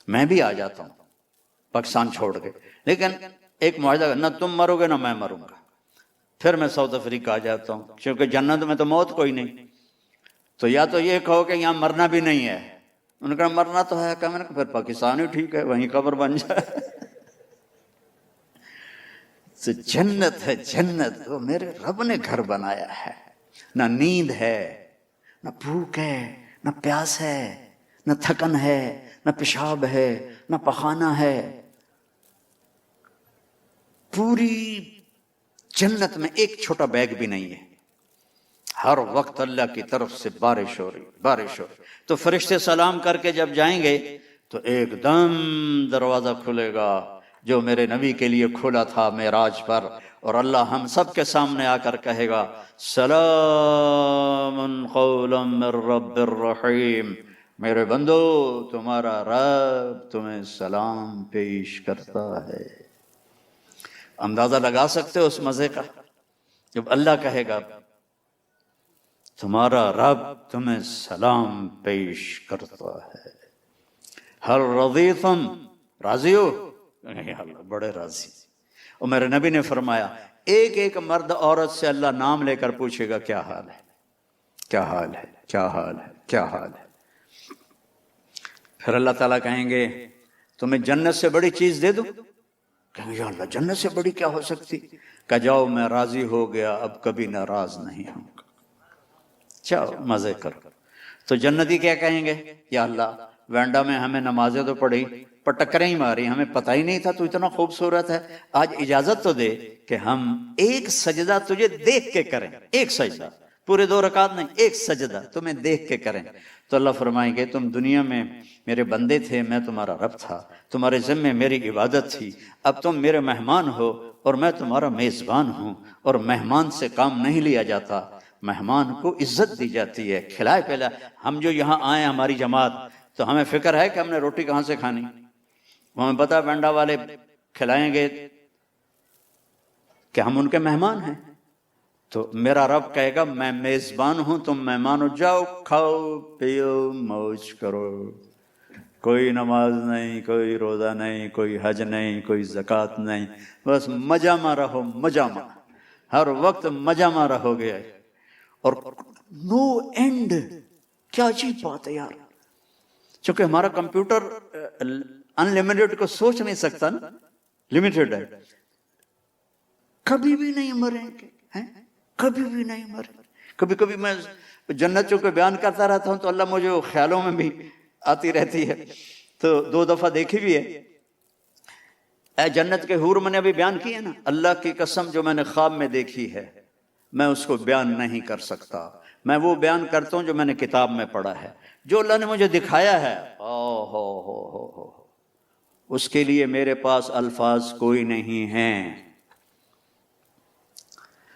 میں بھی آ جاتا ہوں پاکستان چھوڑ کے, لیکن ایک معاہدہ نہ تم مرو گے نہ میں مروں گا, پھر میں ساؤتھ افریقہ آ جاتا ہوں کیونکہ جنت میں تو موت کوئی نہیں. تو یا تو یہ کہو کہ یہاں مرنا بھی نہیں ہے. انہوں نے کہا مرنا تو ہے. میں نے کہا پھر پاکستان ہی ٹھیک ہے, وہیں قبر بن جائے. تو جنت ہے جنت, وہ میرے رب نے گھر بنایا ہے. نہ نیند ہے, نہ بھوک ہے, نہ پیاس ہے, نہ تھکن ہے, نہ پیشاب ہے, نہ پخانہ ہے. پوری جنت میں ایک چھوٹا بیگ بھی نہیں ہے. ہر وقت اللہ کی طرف سے بارش ہو رہی بارش ہو رہی. تو فرشتے سلام کر کے جب جائیں گے تو ایک دم دروازہ کھلے گا جو میرے نبی کے لیے کھلا تھا معراج پر, اور اللہ ہم سب کے سامنے آ کر کہے گا سلام قولا من رب الرحیم. میرے بندو تمہارا رب تمہیں سلام پیش کرتا ہے. اندازہ لگا سکتے ہو اس مزے کا جب اللہ کہے گا تمہارا رب تمہیں سلام پیش کرتا ہے. ہر رضیتم, راضی ہو؟ اللہ بڑے راضی. اور میرے نبی نے فرمایا ایک ایک مرد عورت سے اللہ نام لے کر پوچھے گا کیا حال ہے کیا حال ہے کیا حال ہے کیا حال ہے. پھر اللہ تعالیٰ کہیں گے تمہیں جنت سے بڑی چیز دے دوں؟ کہیں گے یا اللہ جنت سے بڑی کیا ہو سکتی؟ کہ جاؤ میں راضی ہو گیا اب کبھی ناراض نہیں ہوں گا, چاہو مزے کرو. تو جنتی کیا کہیں گے یا اللہ وینڈا میں ہمیں نمازیں تو پڑھی پر ٹکریں ہی ماری, ہمیں پتہ ہی نہیں تھا تو اتنا خوبصورت ہے, آج اجازت تو دے کہ ہم ایک سجدہ تجھے دیکھ کے کریں, ایک سجدہ, پورے 2 رکعت نہیں, ایک سجدہ تمہیں دیکھ کے کریں. تو اللہ فرمائیں گے تم دنیا میں میرے بندے تھے, میں تمہارا رب تھا, تمہارے ذمے میری عبادت تھی, اب تم میرے مہمان ہو اور میں تمہارا میزبان ہوں, اور مہمان سے کام نہیں لیا جاتا, مہمان کو عزت دی جاتی ہے, کھلائے پلائے. ہم جو یہاں آئے ہماری جماعت تو ہمیں فکر ہے کہ ہم نے روٹی کہاں سے کھانی, ہمیں پتہ بینڈا والے کھلائیں گے کہ ہم ان کے مہمان ہیں. تو میرا رب کہے گا میں میزبان ہوں تم مہمان ہو, جاؤ کھاؤ پیو موج کرو, کوئی نماز نہیں, کوئی روزہ نہیں, کوئی حج نہیں, کوئی زکوٰۃ نہیں, بس مجہ میں رہو, مجہ میں, ہر وقت مجہ میں رہو گے. اور نو اینڈ, کیا عجیب بات ہے یار, چونکہ ہمارا کمپیوٹر انلمیٹڈ کو سوچ نہیں سکتا نا, لمیٹڈ ہے. کبھی بھی نہیں مریں گے, کبھی بھی نہیں مریں گے. کبھی کبھی میں جنتوں کو بیان کرتا رہتا ہوں تو اللہ مجھے خیالوں میں بھی آتی رہتی ہے. تو 2 دفعہ دیکھی بھی ہے. اے جنت کے حور میں نے ابھی بیان کی ہے نا, اللہ کی قسم جو میں نے خواب میں دیکھی ہے میں اس کو بیان نہیں کر سکتا, میں وہ بیان کرتا ہوں جو میں نے کتاب میں پڑھا ہے, جو اللہ نے مجھے دکھایا ہے. ہو اس کے لیے میرے پاس الفاظ کوئی نہیں ہیں.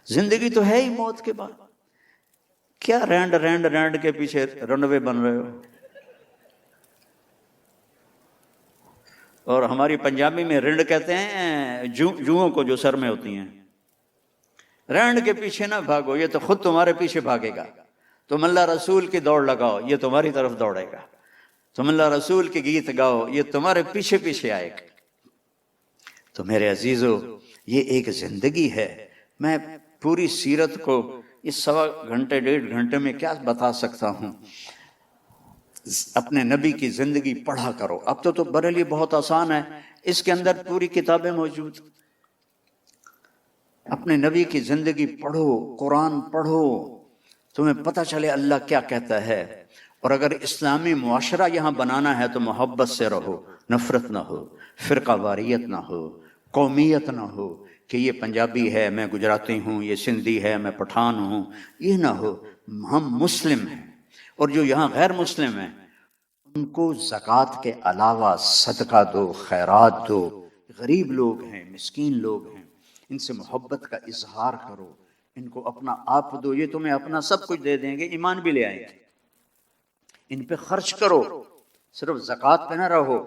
زندگی تو ہے ہی موت کے بعد, کیا رینڈ رینڈ رینڈ کے پیچھے رنوے بن رہے ہو. اور ہماری پنجابی میں رنڈ کہتے ہیں جوؤں کو جو سر میں ہوتی ہیں. رینڈ کے پیچھے نہ بھاگو, یہ تو خود تمہارے پیچھے بھاگے گا. تم اللہ رسول کی دوڑ لگاؤ, یہ تمہاری طرف دوڑے گا. تم اللہ رسول کے گیت گاؤ, یہ تمہارے پیچھے پیچھے آئے گا. تو میرے عزیزو یہ ایک زندگی ہے. میں پوری سیرت کو اس 1.25 گھنٹے 1.5 گھنٹے میں کیا بتا سکتا ہوں. اپنے نبی کی زندگی پڑھا کرو. اب تو بریلی بہت آسان ہے, اس کے اندر پوری کتابیں موجود. اپنے نبی کی زندگی پڑھو, قرآن پڑھو, تمہیں پتہ چلے اللہ کیا کہتا ہے. اور اگر اسلامی معاشرہ یہاں بنانا ہے تو محبت سے رہو, نفرت نہ ہو, فرقہ واریت نہ ہو, قومیت نہ ہو کہ یہ پنجابی ہے میں گجراتی ہوں, یہ سندھی ہے میں پٹھان ہوں, یہ نہ ہو. ہم مسلم ہیں, اور جو یہاں غیر مسلم ہیں ان کو زکوٰۃ کے علاوہ صدقہ دو, خیرات دو. غریب لوگ ہیں, مسکین لوگ ہیں, ان سے محبت کا اظہار کرو. ان کو اپنا آپ دو، یہ تمہیں اپنا سب کچھ دے دیں گے، ایمان بھی لے آئیں گے۔ ان پہ خرچ کرو، صرف زکوٰۃ پہ نہ رہو،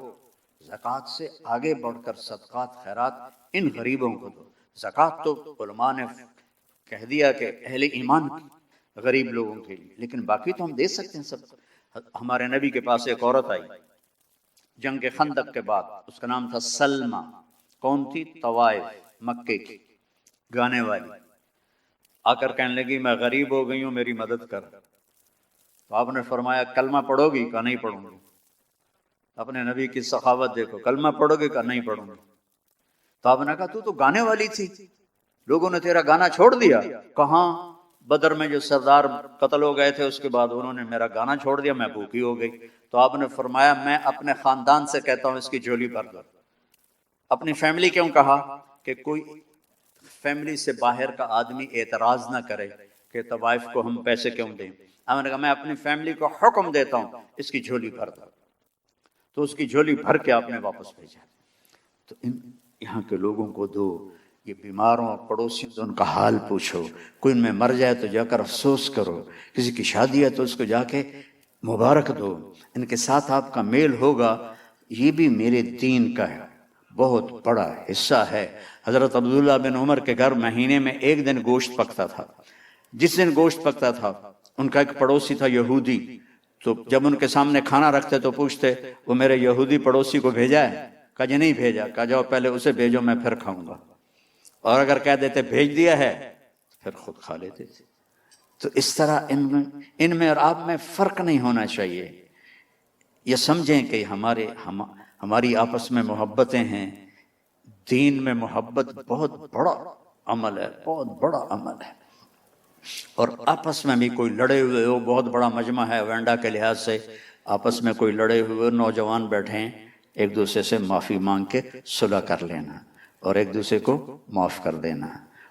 زکوٰۃ سے آگے بڑھ کر صدقات خیرات ان غریبوں کو دو۔ زکوٰۃ تو علماء نے کہہ دیا کہ اہل ایمان غریب لوگوں کے لیے، لیکن باقی تو ہم دے سکتے ہیں سب۔ ہمارے نبی کے پاس ایک عورت آئی جنگ خندق کے بعد، اس کا نام تھا سلمہ۔ کون تھی؟ طوائف، مکے کی گانے والی۔ آ کر کہنے لگی میں غریب ہو گئی ہوں، میری مدد کر۔ تو آپ نے فرمایا کلمہ پڑھو گی؟ کہا نہیں پڑھوں گی۔ اپنے نبی کی سخاوت دیکھو، کلمہ پڑھو گے؟ کہا نہیں پڑھوں گی۔ تو آپ نے کہا تو گانے والی تھی، لوگوں نے تیرا گانا چھوڑ دیا؟ کہاں؟ بدر میں جو سردار قتل ہو گئے تھے اس کے بعد انہوں نے میرا گانا چھوڑ دیا، میں بھوکی ہو گئی۔ تو آپ نے فرمایا میں اپنے خاندان سے کہتا ہوں اس کی جھولی بھر دو۔ اپنی فیملی کیوں کہا؟ کہ کوئی فیملی سے باہر کا آدمی اعتراض نہ کرے کہ طوائف کو ہم پیسے کیوں دیں۔ آپ نے کہا میں اپنی فیملی کو حکم دیتا ہوں اس کی جھولی بھر دو۔ تو اس کی جھولی بھر کے آپ نے واپس بھیجا۔ تو یہاں کے لوگوں کو دو، یہ بیماروں اور پڑوسیوں سے ان کا حال پوچھو، کوئی ان میں مر جائے تو جا کر افسوس کرو، کسی کی شادی ہے تو اس کو جا کے مبارک دو، ان کے ساتھ آپ کا میل ہوگا۔ یہ بھی میرے دین کا ہے، بہت بڑا حصہ ہے۔ حضرت عبداللہ بن عمر کے گھر مہینے میں ایک دن گوشت پکتا تھا۔ جس دن گوشت پکتا تھا ان کا ایک پڑوسی تھا یہودی، تو جب ان کے سامنے کھانا رکھتے تو پوچھتے وہ میرے یہودی پڑوسی کو بھیجا ہے؟ کہا جی نہیں بھیجا۔ کہا جاؤ پہلے اسے بھیجو، میں پھر کھاؤں گا۔ اور اگر کہہ دیتے بھیج دیا ہے پھر خود کھا لیتے تھے۔ تو اس طرح ان میں اور آپ میں فرق نہیں ہونا چاہیے۔ یہ سمجھیں کہ ہماری آپس میں محبتیں ہیں، دین میں محبت بہت بڑا عمل ہے، بہت بڑا عمل ہے۔ اور آپس میں بھی کوئی لڑے ہوئے ہو، بہت بڑا مجمع ہے وینڈا کے لحاظ سے، آپس میں کوئی لڑے ہوئے نوجوان بیٹھے ہیں، ایک دوسرے سے معافی مانگ کے صلح کر لینا اور ایک دوسرے کو معاف کر دینا۔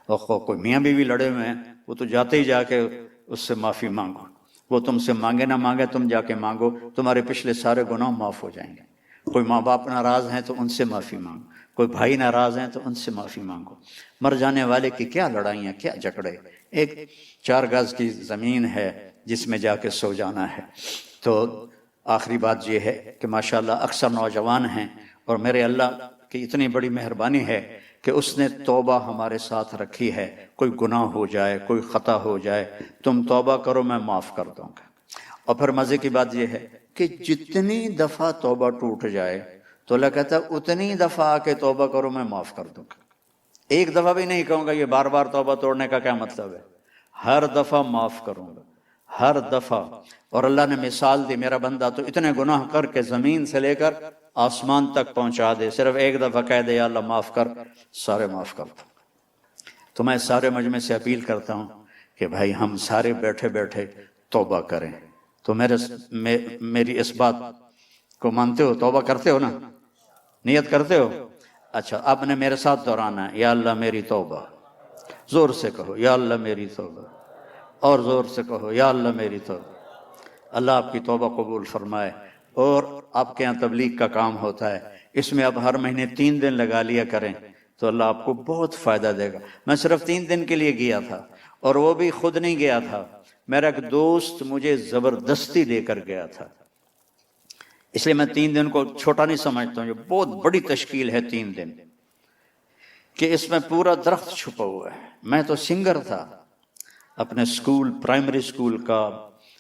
اور کوئی میاں بیوی لڑے ہوئے ہیں، وہ تو جاتے ہی جا کے اس سے معافی مانگو، وہ تم سے مانگے نہ مانگے تم جا کے مانگو، تمہارے پچھلے سارے گناہ معاف ہو جائیں گے۔ کوئی ماں باپ ناراض ہیں تو ان سے معافی مانگو، کوئی بھائی ناراض ہیں تو ان سے معافی مانگو۔ مر جانے والے کی کیا لڑائیاں، کیا جھگڑے، ایک 4 گز کی زمین ہے جس میں جا کے سو جانا ہے۔ تو آخری بات یہ ہے کہ ماشاءاللہ اکثر نوجوان ہیں، اور میرے اللہ کی اتنی بڑی مہربانی ہے کہ اس نے توبہ ہمارے ساتھ رکھی ہے۔ کوئی گناہ ہو جائے، کوئی خطا ہو جائے، تم توبہ کرو میں معاف کر دوں گا۔ اور پھر مزے کی بات یہ ہے کہ جتنی دفعہ توبہ ٹوٹ جائے تو اللہ کہتا ہے اتنی دفعہ آ کے توبہ کرو میں معاف کر دوں گا۔ ایک دفعہ بھی نہیں کہوں گا یہ بار بار توبہ توڑنے کا کیا مطلب ہے، ہر دفعہ معاف کروں گا، ہر دفعہ۔ اور اللہ نے مثال دی، میرا بندہ تو اتنے گناہ کر کے زمین سے لے کر آسمان تک پہنچا دے، صرف ایک دفعہ کہہ دے یا اللہ معاف کر، سارے معاف کر دوں۔ تو میں سارے مجمع سے اپیل کرتا ہوں کہ بھائی ہم سارے بیٹھے بیٹھے توبہ کریں۔ تو میری اس بات کو مانتے ہو، توبہ کرتے ہو نا، نیت کرتے ہو؟ اچھا اب نے میرے ساتھ دہرانا ہے، یا اللہ میری توبہ، زور سے کہو یا اللہ میری توبہ، اور زور سے کہو یا اللہ میری توبہ۔ اللہ آپ کی توبہ قبول فرمائے۔ اور آپ کے یہاں تبلیغ کا کام ہوتا ہے، اس میں آپ ہر مہینے 3 دن لگا لیا کریں تو اللہ آپ کو بہت فائدہ دے گا۔ میں صرف 3 دن کے لیے گیا تھا، اور وہ بھی خود نہیں گیا تھا، میرا ایک دوست مجھے زبردستی لے کر گیا تھا۔ اس لیے میں 3 دن کو چھوٹا نہیں سمجھتا ہوں، یہ بہت بڑی تشکیل ہے 3 دن، کہ اس میں پورا درخت چھپا ہوا ہے۔ میں تو سنگر تھا، اپنے سکول، پرائمری سکول کا،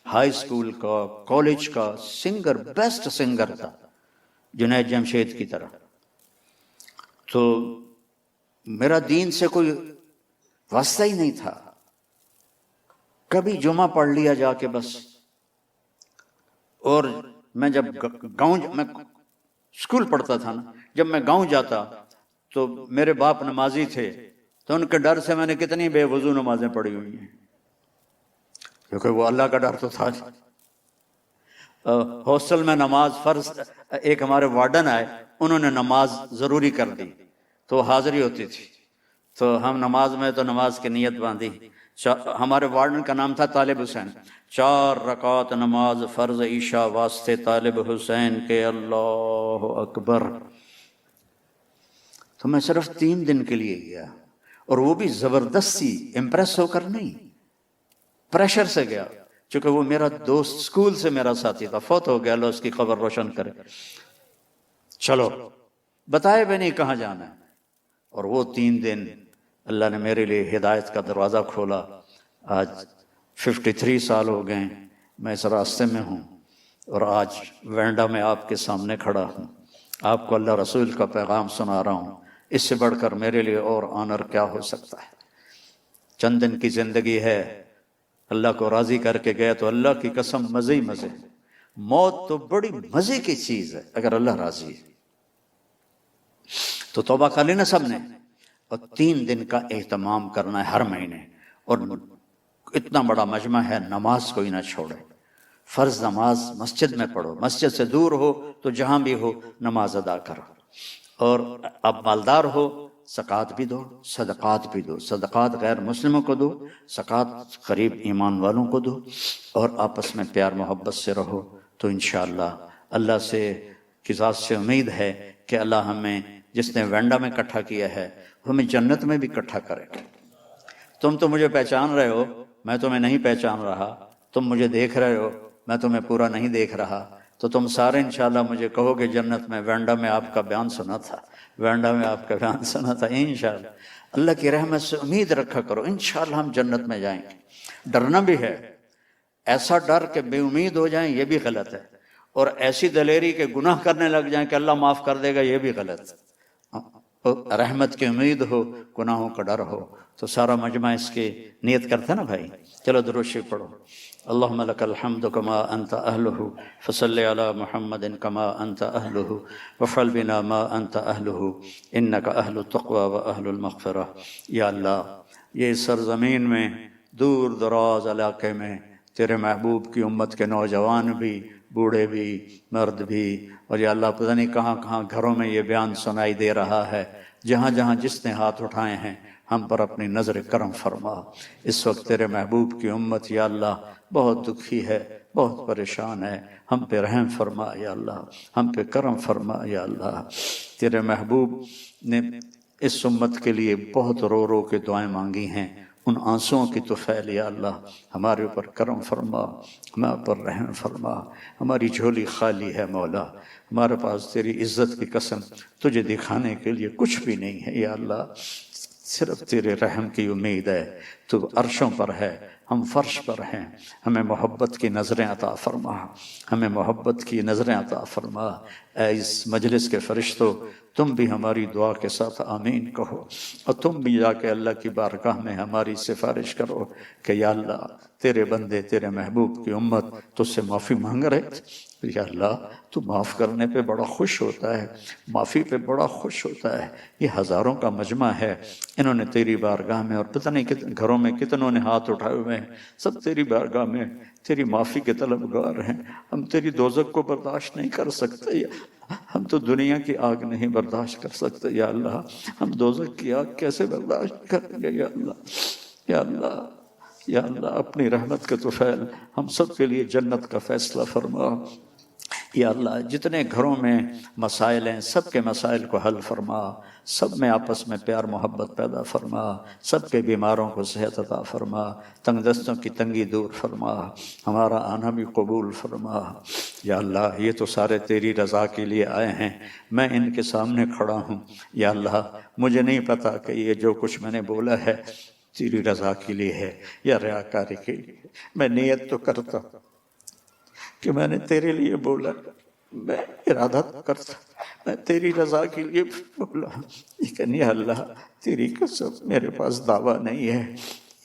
ہائی سکول کا، کالج کا سنگر، بیسٹ سنگر تھا جنید جمشید کی طرح۔ تو میرا دین سے کوئی واسطہ ہی نہیں تھا، کبھی جمعہ پڑھ لیا جا کے بس۔ اور میں جب میں سکول پڑھتا تھا نا، جب میں گاؤں جاتا تو میرے باپ نمازی تھے، تو ان کے ڈر سے میں نے کتنی بے وضو نمازیں پڑھی ہوئی ہیں، کیونکہ وہ اللہ کا ڈر تو تھا۔ ہاسٹل میں نماز فرض، ایک ہمارے وارڈن آئے، انہوں نے نماز ضروری کر دی تو حاضری ہوتی تھی، تو ہم نماز میں تو نماز کی نیت باندھی۔ ہمارے وارڈن کا نام تھا طالب حسین۔ 4 رکعت نماز فرض عشاء واسطے طالب حسین کے، اللہ اکبر۔ تو میں صرف 3 دن کے لیے گیا، اور وہ بھی زبردستی، امپریس ہو کر نہیں، پریشر سے گیا، چونکہ وہ میرا دوست اسکول سے میرا ساتھی تھا، فوت ہو گیا، اللہ اس کی خبر روشن کرے، چلو بتائے بھی نہیں کہاں جانا ہے۔ اور وہ 3 دن اللہ نے میرے لیے ہدایت کا دروازہ کھولا۔ آج 53 سال ہو گئے میں اس راستے میں ہوں، اور آج وینڈا میں آپ کے سامنے کھڑا ہوں، آپ کو اللہ رسول کا پیغام سنا رہا ہوں۔ اس سے بڑھ کر میرے لیے اور آنر کیا ہو سکتا ہے؟ چند دن کی زندگی ہے، اللہ کو راضی کر کے گئے تو اللہ کی قسم مزے ہی مزے۔ موت تو بڑی مزے کی چیز ہے اگر اللہ راضی ہے تو توبہ کر لینا سب نے، اور 3 دن کا اہتمام کرنا ہے ہر مہینے، اور اتنا بڑا مجمع ہے، نماز کوئی نہ چھوڑے، فرض نماز مسجد میں پڑھو، مسجد سے دور ہو تو جہاں بھی ہو نماز ادا کرو، اور اب مالدار ہو زکوٰۃ بھی دو، صدقات بھی دو، صدقات غیر مسلموں کو دو، زکوٰۃ قریب ایمان والوں کو دو، اور آپس میں پیار محبت سے رہو، تو انشاءاللہ اللہ سے کی ذات سے امید ہے کہ اللہ ہمیں، جس نے وینڈا میں اکٹھا کیا ہے، ہمیں جنت میں بھی اکٹھا کرے گا۔ تم تو مجھے پہچان رہے ہو، میں تمہیں نہیں پہچان رہا، تم مجھے دیکھ رہے ہو، میں تمہیں پورا نہیں دیکھ رہا، تو تم سارے انشاءاللہ مجھے کہو گے جنت میں وینڈا میں آپ کا بیان سنا تھا، وینڈا میں آپ کا بیان سنا تھا، انشاءاللہ۔ اللہ کی رحمت سے امید رکھا کرو، انشاءاللہ ہم جنت میں جائیں گے۔ ڈرنا بھی ہے، ایسا ڈر کہ بے امید ہو جائیں یہ بھی غلط ہے، اور ایسی دلیری کہ گناہ کرنے لگ جائیں کہ اللہ معاف کر دے گا یہ بھی غلط ہے۔ رحمت کی امید ہو، گناہوں کا ڈر ہو، تو سارا مجمع اس کی نیت کرتا نا بھائی۔ چلو درود شریف پڑھو۔ اللہم لک الحمد کما انت اہلہ فصلی علی محمد کما انت اہلہ وفعل بنا ما انت اہلہ انک اہل التقوی و اہل المغفرہ۔ یا اللہ، یہ سرزمین میں دور دراز علاقے میں تیرے محبوب کی امت کے نوجوان بھی، بوڑھے بھی، مرد بھی، اور یا اللہ پتہ نہیں کہاں کہاں گھروں میں یہ بیان سنائی دے رہا ہے، جہاں جہاں جس نے ہاتھ اٹھائے ہیں ہم پر اپنی نظر کرم فرما۔ اس وقت تیرے محبوب کی امت یا اللہ بہت دکھی ہے، بہت پریشان ہے، ہم پہ رحم فرما یا اللہ، ہم پہ کرم فرما یا اللہ۔ تیرے محبوب نے اس امت کے لیے بہت رو رو کے دعائیں مانگی ہیں، ان آنسوؤں کی طفیل یا اللہ ہمارے اوپر کرم فرما، ہمارے پر رحم فرما۔ ہماری جھولی خالی ہے مولا، ہمارے پاس تیری عزت کی قسم تجھے دکھانے کے لیے کچھ بھی نہیں ہے یا اللہ، صرف تیرے رحم کی امید ہے۔ تو عرشوں پر ہے، ہم فرش پر ہیں، ہمیں محبت کی نظریں عطا فرما، ہمیں محبت کی نظریں عطا فرما۔ اے اس مجلس کے فرشتوں، تم بھی ہماری دعا کے ساتھ آمین کہو، اور تم بھی جا کے اللہ کی بارگاہ میں ہماری سفارش کرو کہ یا اللہ تیرے بندے، تیرے محبوب کی امت تجھ سے معافی مانگ رہے، یا اللہ تو معاف کرنے پہ بڑا خوش ہوتا ہے، معافی پہ بڑا خوش ہوتا ہے۔ یہ ہزاروں کا مجمع ہے، انہوں نے تیری بارگاہ میں، اور پتہ نہیں کتنے گھروں میں کتنوں نے ہاتھ اٹھائے ہوئے ہیں، سب تیری بارگاہ میں تیری معافی کے طلبگار ہیں۔ ہم تیری دوزخ کو برداشت نہیں کر سکتے، ہم تو دنیا کی آگ نہیں برداشت کر سکتے یا اللہ، ہم دوزخ کی آگ کیسے برداشت کریں گے یا اللہ۔ یا اللہ، یا اللہ اپنی رحمت کے طفیل ہم سب کے لیے جنت کا فیصلہ فرما۔ یا اللہ جتنے گھروں میں مسائل ہیں سب کے مسائل کو حل فرما، سب میں آپس میں پیار محبت پیدا فرما، سب کے بیماروں کو صحت عطا فرما، تنگ دستوں کی تنگی دور فرما، ہمارا آنا بھی قبول فرما۔ یا اللہ یہ تو سارے تیری رضا کے لیے آئے ہیں، میں ان کے سامنے کھڑا ہوں یا اللہ، مجھے نہیں پتا کہ یہ جو کچھ میں نے بولا ہے تیری رضا کے لیے ہے یا ریاکاری کے لیے۔ میں نیت تو کرتا کہ میں نے تیرے لیے بولا، میں ارادہ کرتا میں تیری رضا کے لیے بولا، لیکن یا اللہ تیری قسم میرے پاس دعویٰ نہیں ہے،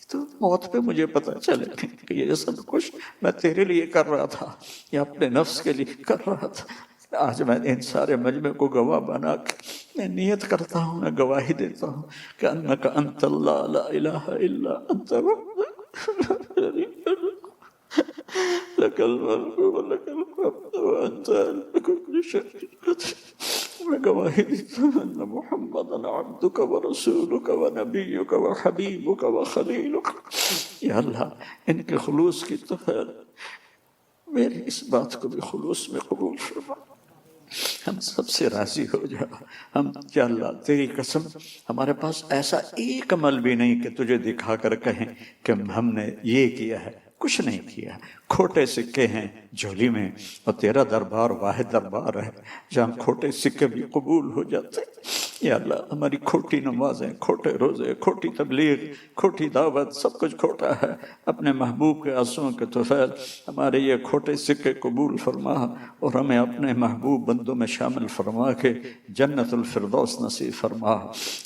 تو موت پہ مجھے پتہ چلے کہ یہ سب کچھ میں تیرے لیے کر رہا تھا یا اپنے نفس کے لیے کر رہا تھا۔ آج میں ان سارے مجمع کو گواہ بنا کے میں نیت کرتا ہوں، میں گواہی دیتا ہوں کہ انک انت اللہ لا الہ الا انت لک الملک ولک الحمد وانت علی کل شیء قدیر۔ میں گواہی دیتا ہوں ان محمدًا عبدک ورسولک ونبیک وحبیبک وخلیلک۔ یا اللہ ان کے خلوص کی طفیل میری اس بات کو بھی خلوص میں قبول فرما۔ ہم سب سے راضی ہو جا۔ ہم یا اللہ تیری قسم ہمارے پاس ایسا ایک عمل بھی نہیں کہ تجھے دکھا کر کہیں کہ ہم نے یہ کیا ہے، کچھ نہیں کیا، کھوٹے سکے ہیں جھولی میں، اور تیرا دربار واحد دربار ہے جہاں کھوٹے سکے بھی قبول ہو جاتے۔ یا اللہ ہماری کھوٹی نمازیں، کھوٹے روزے، کھوٹی تبلیغ، کھوٹی دعوت، سب کچھ کھوٹا ہے، اپنے محبوب کے آنسوؤں کے طفیل ہمارے یہ کھوٹے سکے قبول فرما، اور ہمیں اپنے محبوب بندوں میں شامل فرما کے جنت الفردوس نصیب فرما۔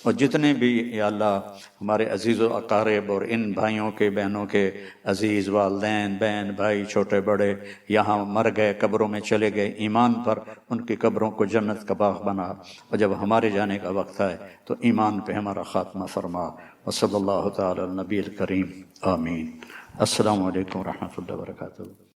اور جتنے بھی یا اللہ ہمارے عزیز و اقارب اور ان بھائیوں کے بہنوں کے عزیز والدین، بہن بھائی، چھوٹے بڑے یہاں مر گئے، قبروں میں چلے گئے ایمان پر، ان کی قبروں کو جنت کا باغ بنا، اور جب ہمارے جانے کا وقت آئے تو ایمان پہ ہمارا خاتمہ فرما۔ وصلی اللہ تعالی علی النبی الکریم، آمین۔ السلام علیکم ورحمۃ اللہ وبرکاتہ۔